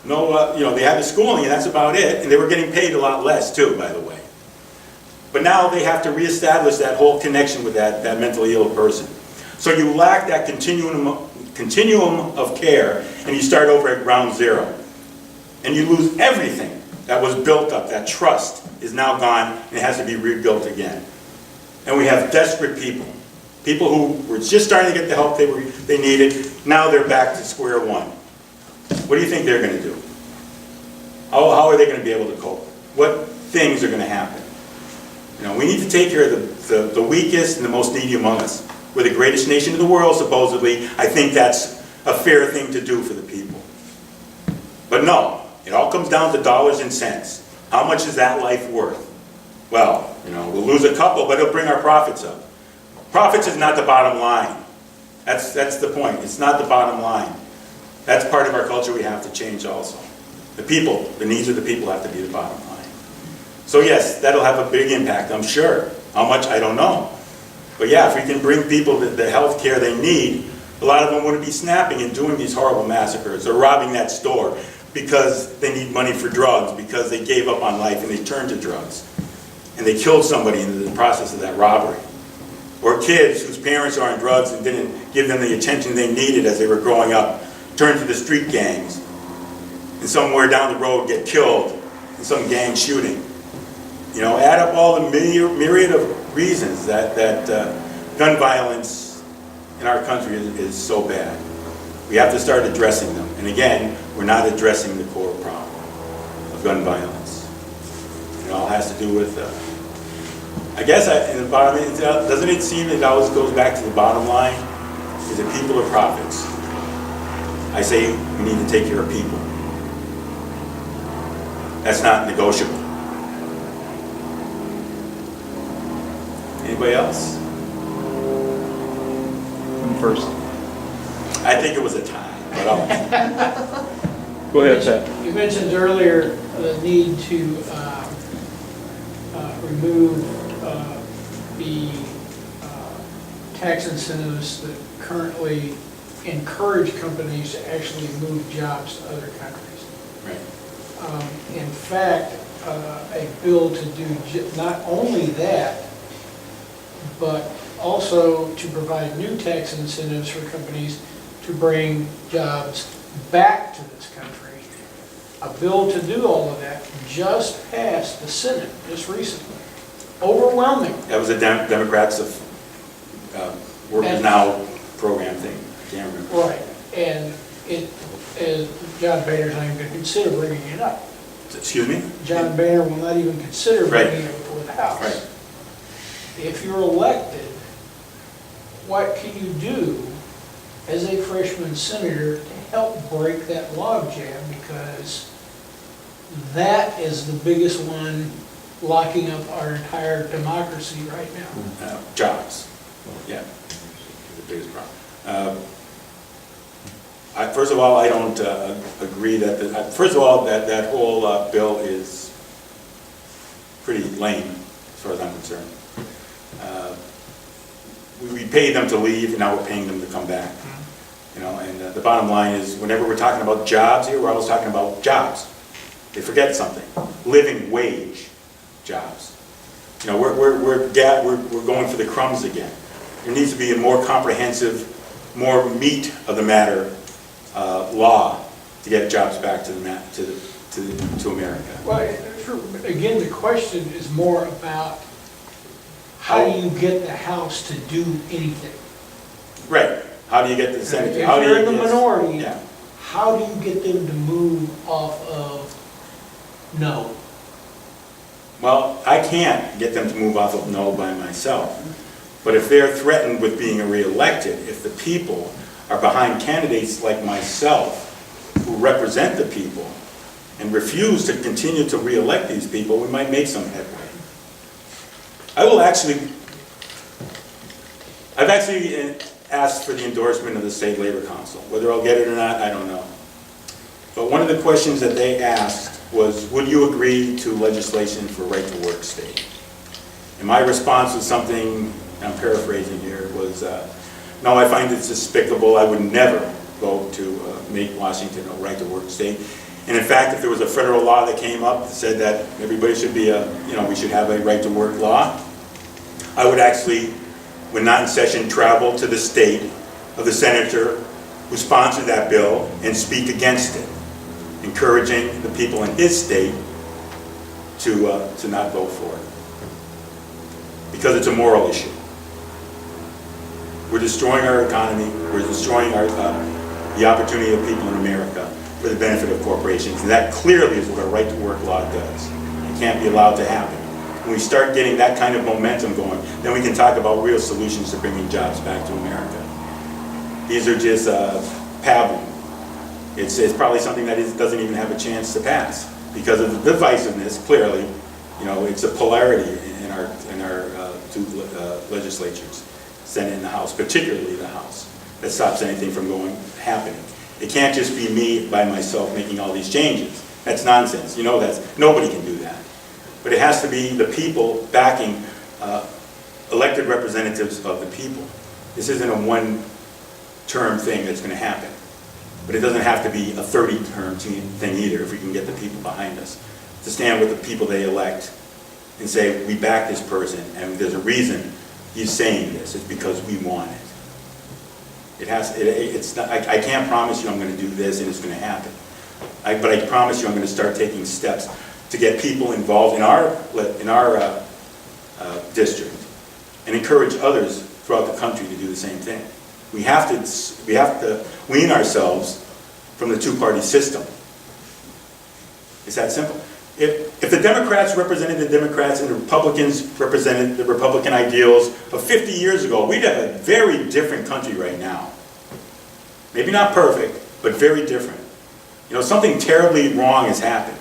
no, you know, they had the schooling and that's about it, and they were getting paid a lot less too, by the way. But now they have to reestablish that whole connection with that mentally ill person. So you lack that continuum of care, and you start over at ground zero. And you lose everything that was built up. That trust is now gone, and it has to be rebuilt again. And we have desperate people. People who were just starting to get the help they needed. Now they're back to square one. What do you think they're going to do? How are they going to be able to cope? What things are going to happen? You know, we need to take care of the weakest and the most needy among us. We're the greatest nation in the world, supposedly. I think that's a fair thing to do for the people. But no, it all comes down to dollars and cents. How much is that life worth? well, we'll lose a couple, but it'll bring our profits up. Profits is not the bottom line. That's the point. It's not the bottom line. That's part of our culture we have to change also. The people, the needs of the people have to be the bottom line. So yes, that'll have a big impact, I'm sure. How much, I don't know. But yeah, if we can bring people the health care they need, a lot of them wouldn't be snapping and doing these horrible massacres or robbing that store because they need money for drugs, because they gave up on life and they turned to drugs. And they killed somebody in the process of that robbery. Or kids whose parents are on drugs and didn't give them the attention they needed as they were growing up, turned to the street gangs, and somewhere down the road get killed in some gang shooting. Add up all the myriad of reasons that gun violence in our country is so bad. We have to start addressing them. And again, we're not addressing the core problem of gun violence. It all has to do with, I guess, in the bottom, doesn't it seem it always goes back to the bottom line? Is that people are profits. I say we need to take care of people. That's not negotiable. Anybody else? I'm first. I think it was a tie, but I'll... Go ahead, Pat. You mentioned earlier the need to remove the tax incentives that currently encourage companies to actually move jobs to other countries. Right. In fact, a bill to do not only that, but also to provide new tax incentives for companies to bring jobs back to this country. A bill to do all of that just passed the Senate just recently. Overwhelming. That was a Democrats of Workers Now program thing. I can't remember. Right. And John Boehner's not even going to consider bringing it up. Excuse me? John Boehner will not even consider Right. bringing it before the House. Right. If you're elected, what can you do as a freshman senator to help break that logjam? Because that is the biggest one locking up our entire democracy right now. Jobs. Yeah. The biggest problem. First of all, I don't agree that, first of all, that whole bill is pretty lame as far as I'm concerned. We paid them to leave, and now we're paying them to come back. And the bottom line is, whenever we're talking about jobs here, we're always talking about jobs. They forget something: living wage jobs. We're going for the crumbs again. There needs to be a more comprehensive, more meat of the matter law to get jobs back to America. Well, again, the question is more about how do you get the House to do anything? Right. How do you get the Senate? If How do you're you in the get- minority, Yeah. how do you get them to move off of no? Well, I can't get them to move off of no by myself. But if they're threatened with being reelected, if the people are behind candidates like myself who represent the people and refuse to continue to reelect these people, we might make some headway. I've actually asked for the endorsement of the State Labor Council. Whether I'll get it or not, I don't know. But one of the questions that they asked was, would you agree to legislation for right-to-work state? And my response was something, I'm paraphrasing here, was, no, I find it despicable. I would never vote to make Washington a right-to-work state. And in fact, if there was a federal law that came up that said that everybody should be we should have a right-to-work law, I would actually, when not in session, travel to the state of the senator who sponsored that bill and speak against it, encouraging the people in his state to not vote for it. Because it's a moral issue. We're destroying our economy, we're destroying the opportunity of people in America for the benefit of corporations, and that clearly is what a right-to-work law does. It can't be allowed to happen. When we start getting that kind of momentum going, then we can talk about real solutions to bringing jobs back to America. These are just pablum. It's probably something that doesn't even have a chance to pass because of the divisiveness, clearly, You know, it's a polarity in our two legislatures, Senate and the House, particularly the House, that stops anything from happening. It can't just be me by myself making all these changes. That's nonsense. You know, nobody can do that. But it has to be the people backing elected representatives of the people. This isn't a one-term thing that's going to happen. But it doesn't have to be a 30-term thing either, if we can get the people behind us to stand with the people they elect and say, we back this person, and there's a reason he's saying this. It's because we want it. It's not, I can't promise you I'm going to do this and it's going to happen. But I promise you I'm going to start taking steps to get people involved in our district and encourage others throughout the country to do the same thing. We have to wean ourselves from the two-party system. It's that simple. If the Democrats represented the Democrats and the Republicans represented the Republican ideals of 50 years ago, we'd have a very different country right now. Maybe not perfect, but very different. You know, something terribly wrong has happened.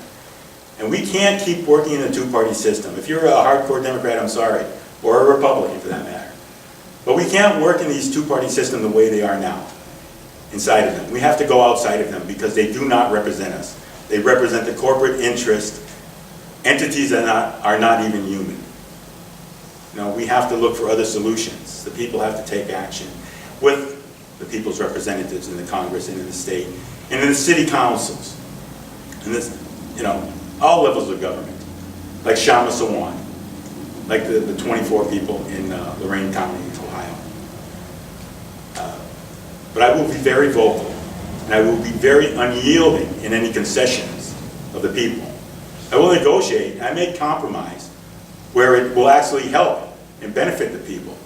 And we can't keep working in a two-party system. If you're a hardcore Democrat, I'm sorry, or a Republican for that matter. But we can't work in these two-party systems the way they are now, inside of them. We have to go outside of them because they do not represent us. They represent the corporate interest, entities that are not even human. No, we have to look for other solutions. The people have to take action with the people's representatives in the Congress and in the state and in the city councils. And this, you know, all levels of government, like Shama Sawan, like the 24 people in Lorain County, Ohio. But I will be very vocal, and I will be very unyielding in any concessions of the people. I will negotiate, I may compromise where it will actually help and benefit the people.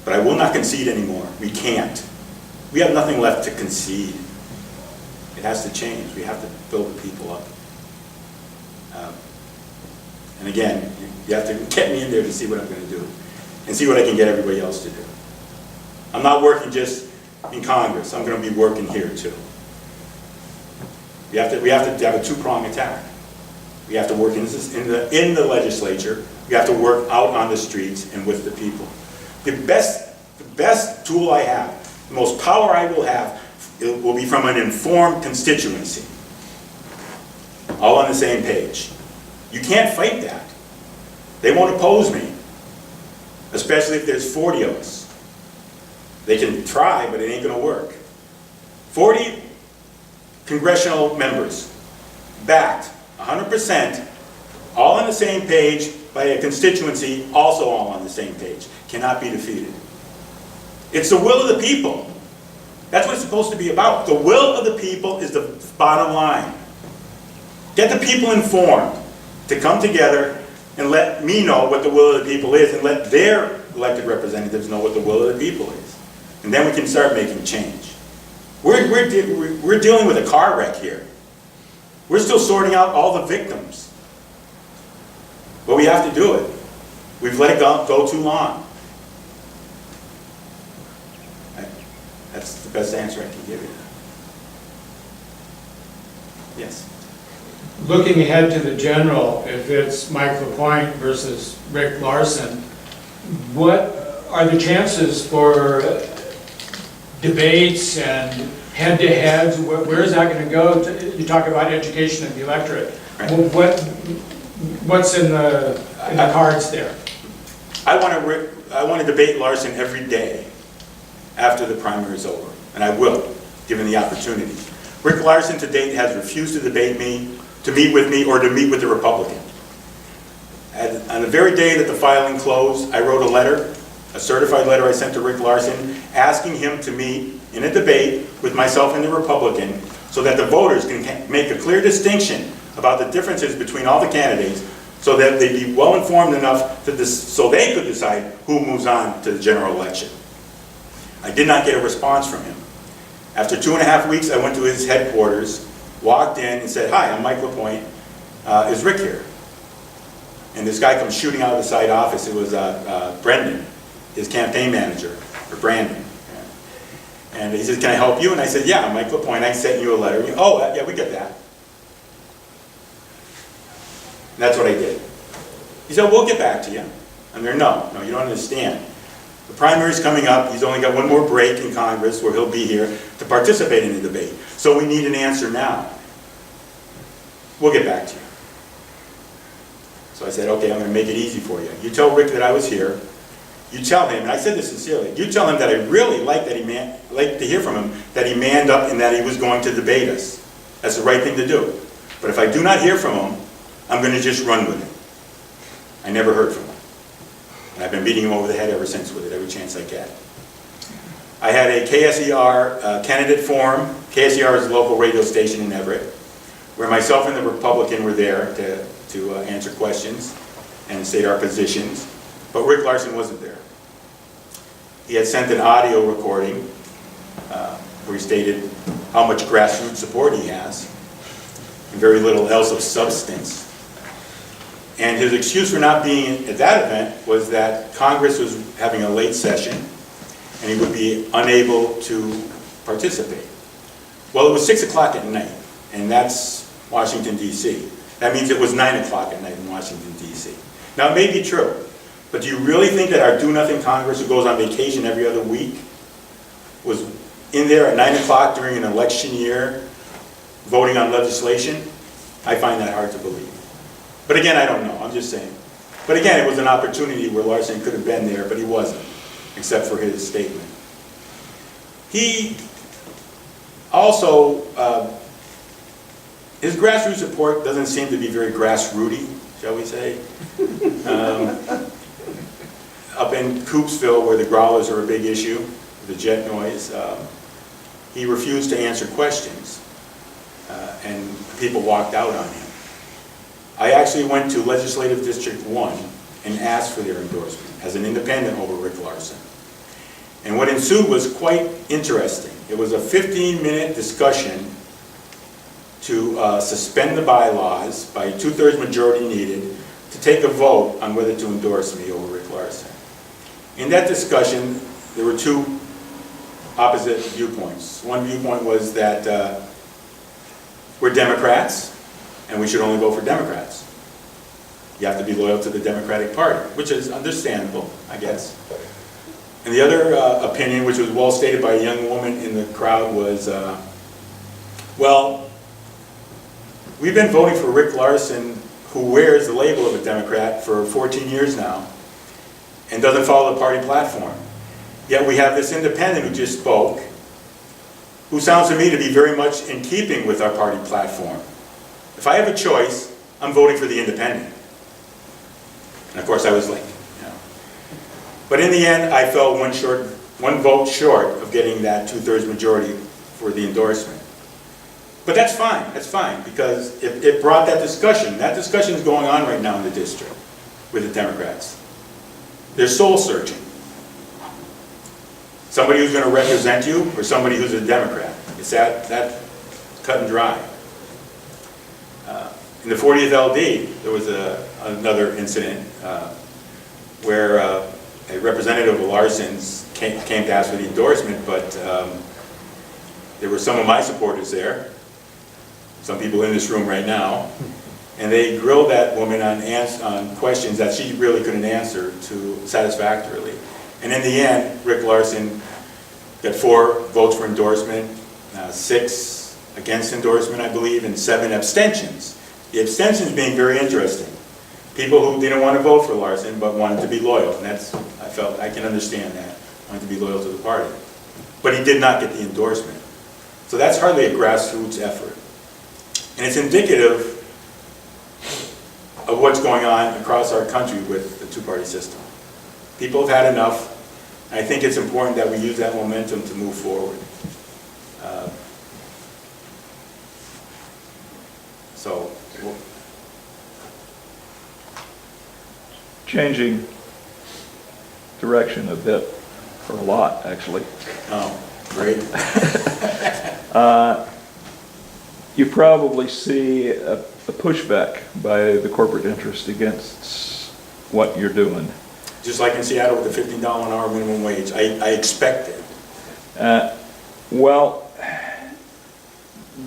But I will not concede anymore. We can't. We have nothing left to concede. It has to change. We have to build the people up. And again, you have to get me in there to see what I'm going to do and see what I can get everybody else to do. I'm not working just in Congress. I'm going to be working here too. We have to have a two-pronged attack. We have to work in the legislature. We have to work out on the streets and with the people. The best tool I have, the most power I will have, it will be from an informed constituency. All on the same page. You can't fight that. They won't oppose me, especially if there's 40 of us. They can try, but it ain't going to work. 40 congressional members, backed 100%, all on the same page by a constituency, also all on the same page, cannot be defeated. It's the will of the people. That's what it's supposed to be about. The will of the people is the bottom line. Get the people informed to come together and let me know what the will of the people is and let their elected representatives know what the will of the people is. And then we can start making change. We're dealing with a car wreck here. We're still sorting out all the victims. But we have to do it. We've let it go too long. That's the best answer I can give you. Yes? Looking ahead to the general, if it's Mike Lapointe versus Rick Larsen, what are the chances for debates and head-to-heads? Where is that going to go? You talk about education of the electorate. Right. What's in the cards there? I want to debate Larsen every day after the primary is over, and I will, given the opportunity. Rick Larsen to date has refused to debate me, to meet with me, or to meet with the Republican. And on the very day that the filing closed, I wrote a letter, a certified letter I sent to Rick Larsen, asking him to meet in a debate with myself and the Republican so that the voters can make a clear distinction about the differences between all the candidates so that they'd be well informed enough so they could decide who moves on to the general election. I did not get a response from him. After 2.5 weeks, I went to his headquarters, walked in and said, "Hi, I'm Mike Lapointe. Is Rick here?" And this guy comes shooting out of the side office. It was Brendan, his campaign manager, or Brandon. And he says, "Can I help you?" And I said, "Yeah, I'm Mike Lapointe. I sent you a letter." "Oh, yeah, we get that." And that's what I did. He said, we'll get back to you. I'm there, no, you don't understand. The primary's coming up, he's only got one more break in Congress where he'll be here to participate in the debate. So we need an answer now. We'll get back to you. So I said, okay, I'm going to make it easy for you. You tell Rick that I was here. You tell him, and I said this sincerely, you tell him that I really like to hear from him, that he manned up and that he was going to debate us. That's the right thing to do. But if I do not hear from him, I'm going to just run with it. I never heard from him. And I've been beating him over the head ever since with it, every chance I get. I had a KSER candidate forum. KSER is a local radio station in Everett, where myself and the Republican were there to answer questions and state our positions. But Rick Larsen wasn't there. He had sent an audio recording where he stated how much grassroots support he has and very little else of substance. And his excuse for not being at that event was that Congress was having a late session and he would be unable to participate. Well, it was 6 o'clock at night, and that's Washington, D.C. That means it was 9 o'clock at night in Washington, D.C. Now, it may be true, but do you really think that our do-nothing Congress, who goes on vacation every other week, was in there at 9 o'clock during an election year voting on legislation? I find that hard to believe. But again, I don't know. I'm just saying. But again, it was an opportunity where Larsen could have been there, but he wasn't, except for his statement. He also, his grassroots support doesn't seem to be very grassrooty, shall we say. Up in Coopsville, where the growlers are a big issue, the jet noise, he refused to answer questions, and people walked out on him. I actually went to Legislative District 1 and asked for their endorsement as an independent over Rick Larsen. And what ensued was quite interesting. It was a 15-minute discussion to suspend the bylaws by a 2/3 majority needed to take a vote on whether to endorse me over Rick Larsen. In that discussion, there were two opposite viewpoints. One viewpoint was that we're Democrats, and we should only vote for Democrats. You have to be loyal to the Democratic Party, which is understandable, I guess. And the other opinion, which was well stated by a young woman in the crowd, was, well, we've been voting for Rick Larsen, who wears the label of a Democrat for 14 years now, and doesn't follow the party platform. Yet we have this independent who just spoke, who sounds to me to be very much in keeping with our party platform. If I have a choice, I'm voting for the independent. And of course I was late. But in the end, I fell one vote short of getting that 2/3 majority for the endorsement. But that's fine, because it brought that discussion. That discussion is going on right now in the district with the Democrats. They're soul searching. Somebody who's going to represent you, or somebody who's a Democrat. It's that cut and dry. In the 40th LD, there was another incident where a representative of Larsen's came to ask for the endorsement, but there were some of my supporters there, some people in this room right now, and they grilled that woman on questions that she really couldn't answer satisfactorily. And in the end, Rick Larsen got 4 votes for endorsement, 6 against endorsement, I believe, and 7 abstentions. The abstentions being very interesting. People who didn't want to vote for Larsen but wanted to be loyal, and I felt I can understand that, wanted to be loyal to the party. But he did not get the endorsement. So that's hardly a grassroots effort. And it's indicative of what's going on across our country with the two-party system. People have had enough. I think it's important that we use that momentum to move forward. Changing direction a bit, or a lot, actually. Oh, great. You probably see a pushback by the corporate interest against what you're doing. Just like in Seattle with the $15 an hour minimum wage, I expected. Well,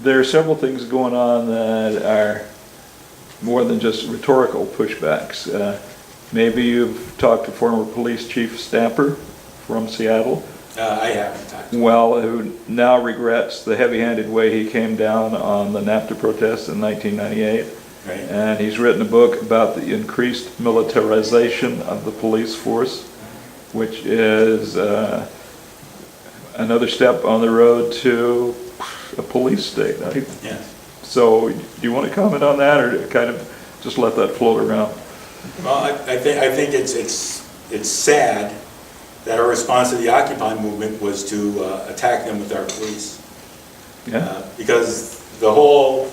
there are several things going on that are more than just rhetorical pushbacks. Maybe you've talked to former police chief Stamper from Seattle. I haven't talked to him. Well, who now regrets the heavy-handed way he came down on the NAFTA protests in 1998. Right. And he's written a book about the increased militarization of the police force, which is another step on the road to a police state. Yes. So do you want to comment on that, or kind of just let that float around? Well, I think it's sad that our response to the Occupy movement was to attack them with our police. Yeah. Because the whole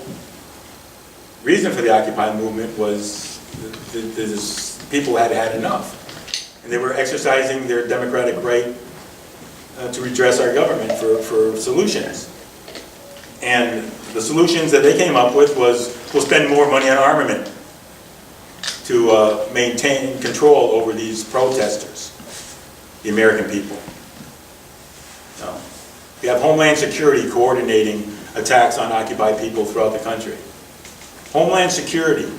reason for the Occupy movement was people had had enough. And they were exercising their democratic right to redress our government for solutions. And the solutions that they came up with was, we'll spend more money on armament to maintain control over these protesters, the American people. No. We have Homeland Security coordinating attacks on occupied people throughout the country. Homeland Security,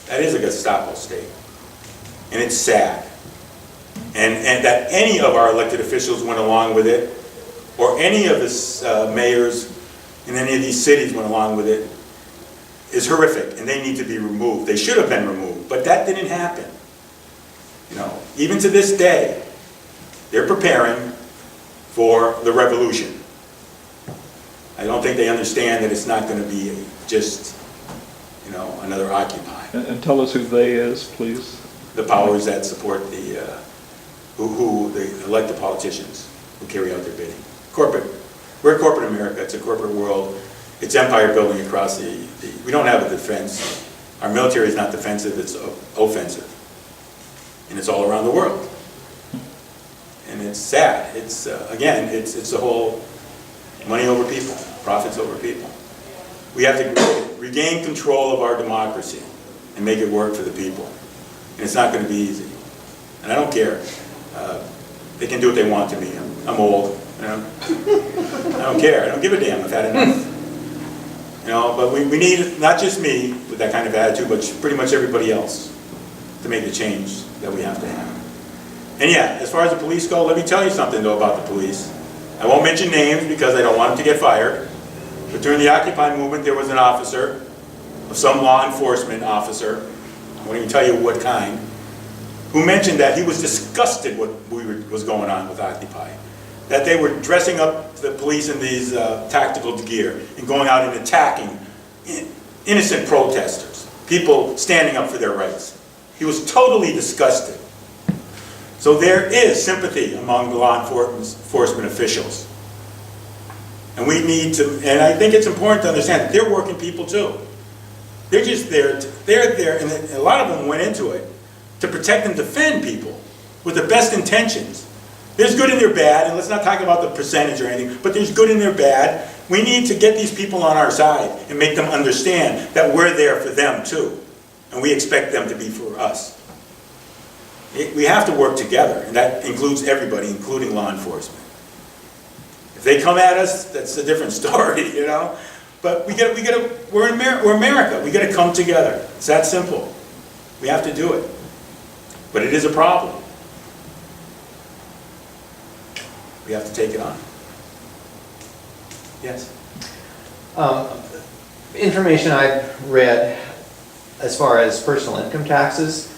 that is a Gestapo state, and it's sad. And that any of our elected officials went along with it, or any of the mayors in any of these cities went along with it, is horrific, and they need to be removed. They should have been removed, but that didn't happen. You know, even to this day, they're preparing for the revolution. I don't think they understand that it's not going to be just, you know, another Occupy. And tell us who they is, please. The powers that support the, who they elect the politicians who carry out their bidding. Corporate. We're corporate America. It's a corporate world. It's empire building across the we don't have a defense. Our military is not defensive, it's offensive. And it's all around the world. And it's sad. It's, again, it's the whole money over people, profits over people. We have to regain control of our democracy and make it work for the people. And it's not going to be easy. And I don't care. They can do what they want to me. I'm old. You know? I don't care. I don't give a damn. I've had enough. You know, but we need, not just me with that kind of attitude, but pretty much everybody else to make the change that we have to have. And yeah, as far as the police go, let me tell you something though about the police. I won't mention names because I don't want them to get fired. But during the Occupy movement, there was an officer, some law enforcement officer, I won't even tell you what kind, who mentioned that he was disgusted what was going on with Occupy. That they were dressing up the police in these tactical gear and going out and attacking innocent protesters, people standing up for their rights. He was totally disgusted. So there is sympathy among the law enforcement officials. And we need to, and I think it's important to understand that they're working people too. They're just there, they're there, and a lot of them went into it to protect and defend people with the best intentions. There's good in their bad, and let's not talk about the percentage or anything, but there's good in their bad. We need to get these people on our side and make them understand that we're there for them too. And we expect them to be for us. We have to work together, and that includes everybody, including law enforcement. If they come at us, that's a different story, you know? But we're America. We gotta come together. It's that simple. We have to do it. But it is a problem. We have to take it on. Yes? Information I've read as far as personal income taxes,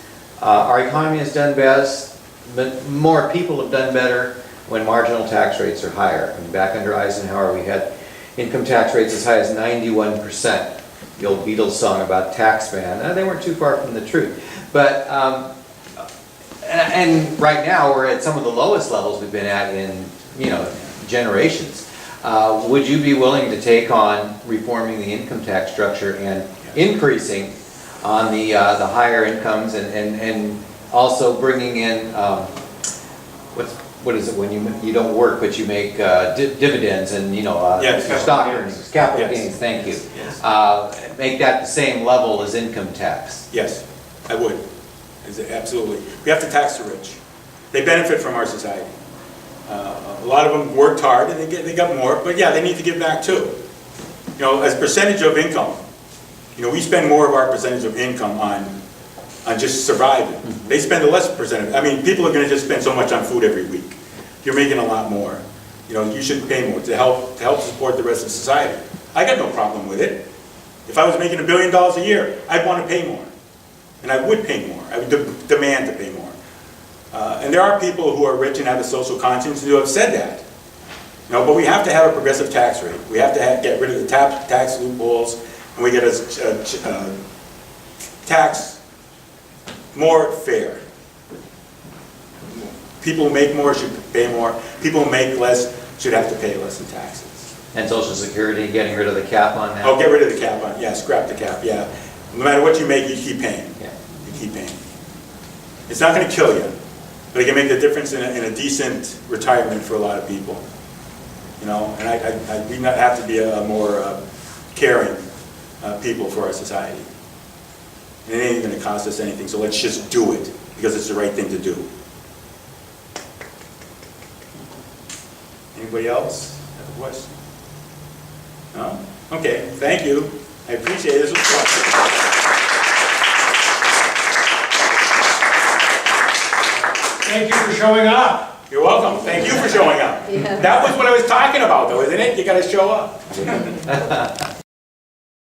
our economy has done best, but more people have done better when marginal tax rates are higher. I mean, back under Eisenhower, we had income tax rates as high as 91%. The old Beatles song about tax man, they weren't too far from the truth. But, and right now we're at some of the lowest levels we've been at in, you know, generations. Would you be willing to take on reforming the income tax structure and increasing on the higher incomes and also bringing in, what is it when you don't work but you make dividends and, you know, Yes, stock earnings, capital Yes. gains, thank you. Yes. Make that the same level as income tax. Yes, I would. Absolutely. We have to tax the rich. They benefit from our society. A lot of them worked hard and they got more, but yeah, they need to give back too. You know, as a percentage of income, You know, we spend more of our percentage of income on just surviving. They spend a less percentage. I mean, people are gonna just spend so much on food every week. You're making a lot more. You know, you should pay more to help support the rest of society. I got no problem with it. If I was making $1 billion a year, I'd want to pay more. And I would pay more. I would demand to pay more. And there are people who are rich and have a social conscience who have said that. You know, but we have to have a progressive tax rate. We have to get rid of the tax loopholes, and we get a tax more fair. People who make more should pay more. People who make less should have to pay less in taxes. And Social Security, getting rid of the cap on that? Oh, get rid of the cap on, yeah, scrap the cap, yeah. No matter what you make, you keep paying. Yeah. You keep paying. It's not gonna kill you, but it can make the difference in a decent retirement for a lot of people. You know, and we have to be a more caring people for our society. And it ain't gonna cost us anything, so let's just do it, because it's the right thing to do. Anybody else have a question? No? Okay, thank you. I appreciate it. This was fun. Thank you for showing up. You're welcome. Thank you for showing up. Yeah. That was what I was talking about, though, isn't it? You gotta show up.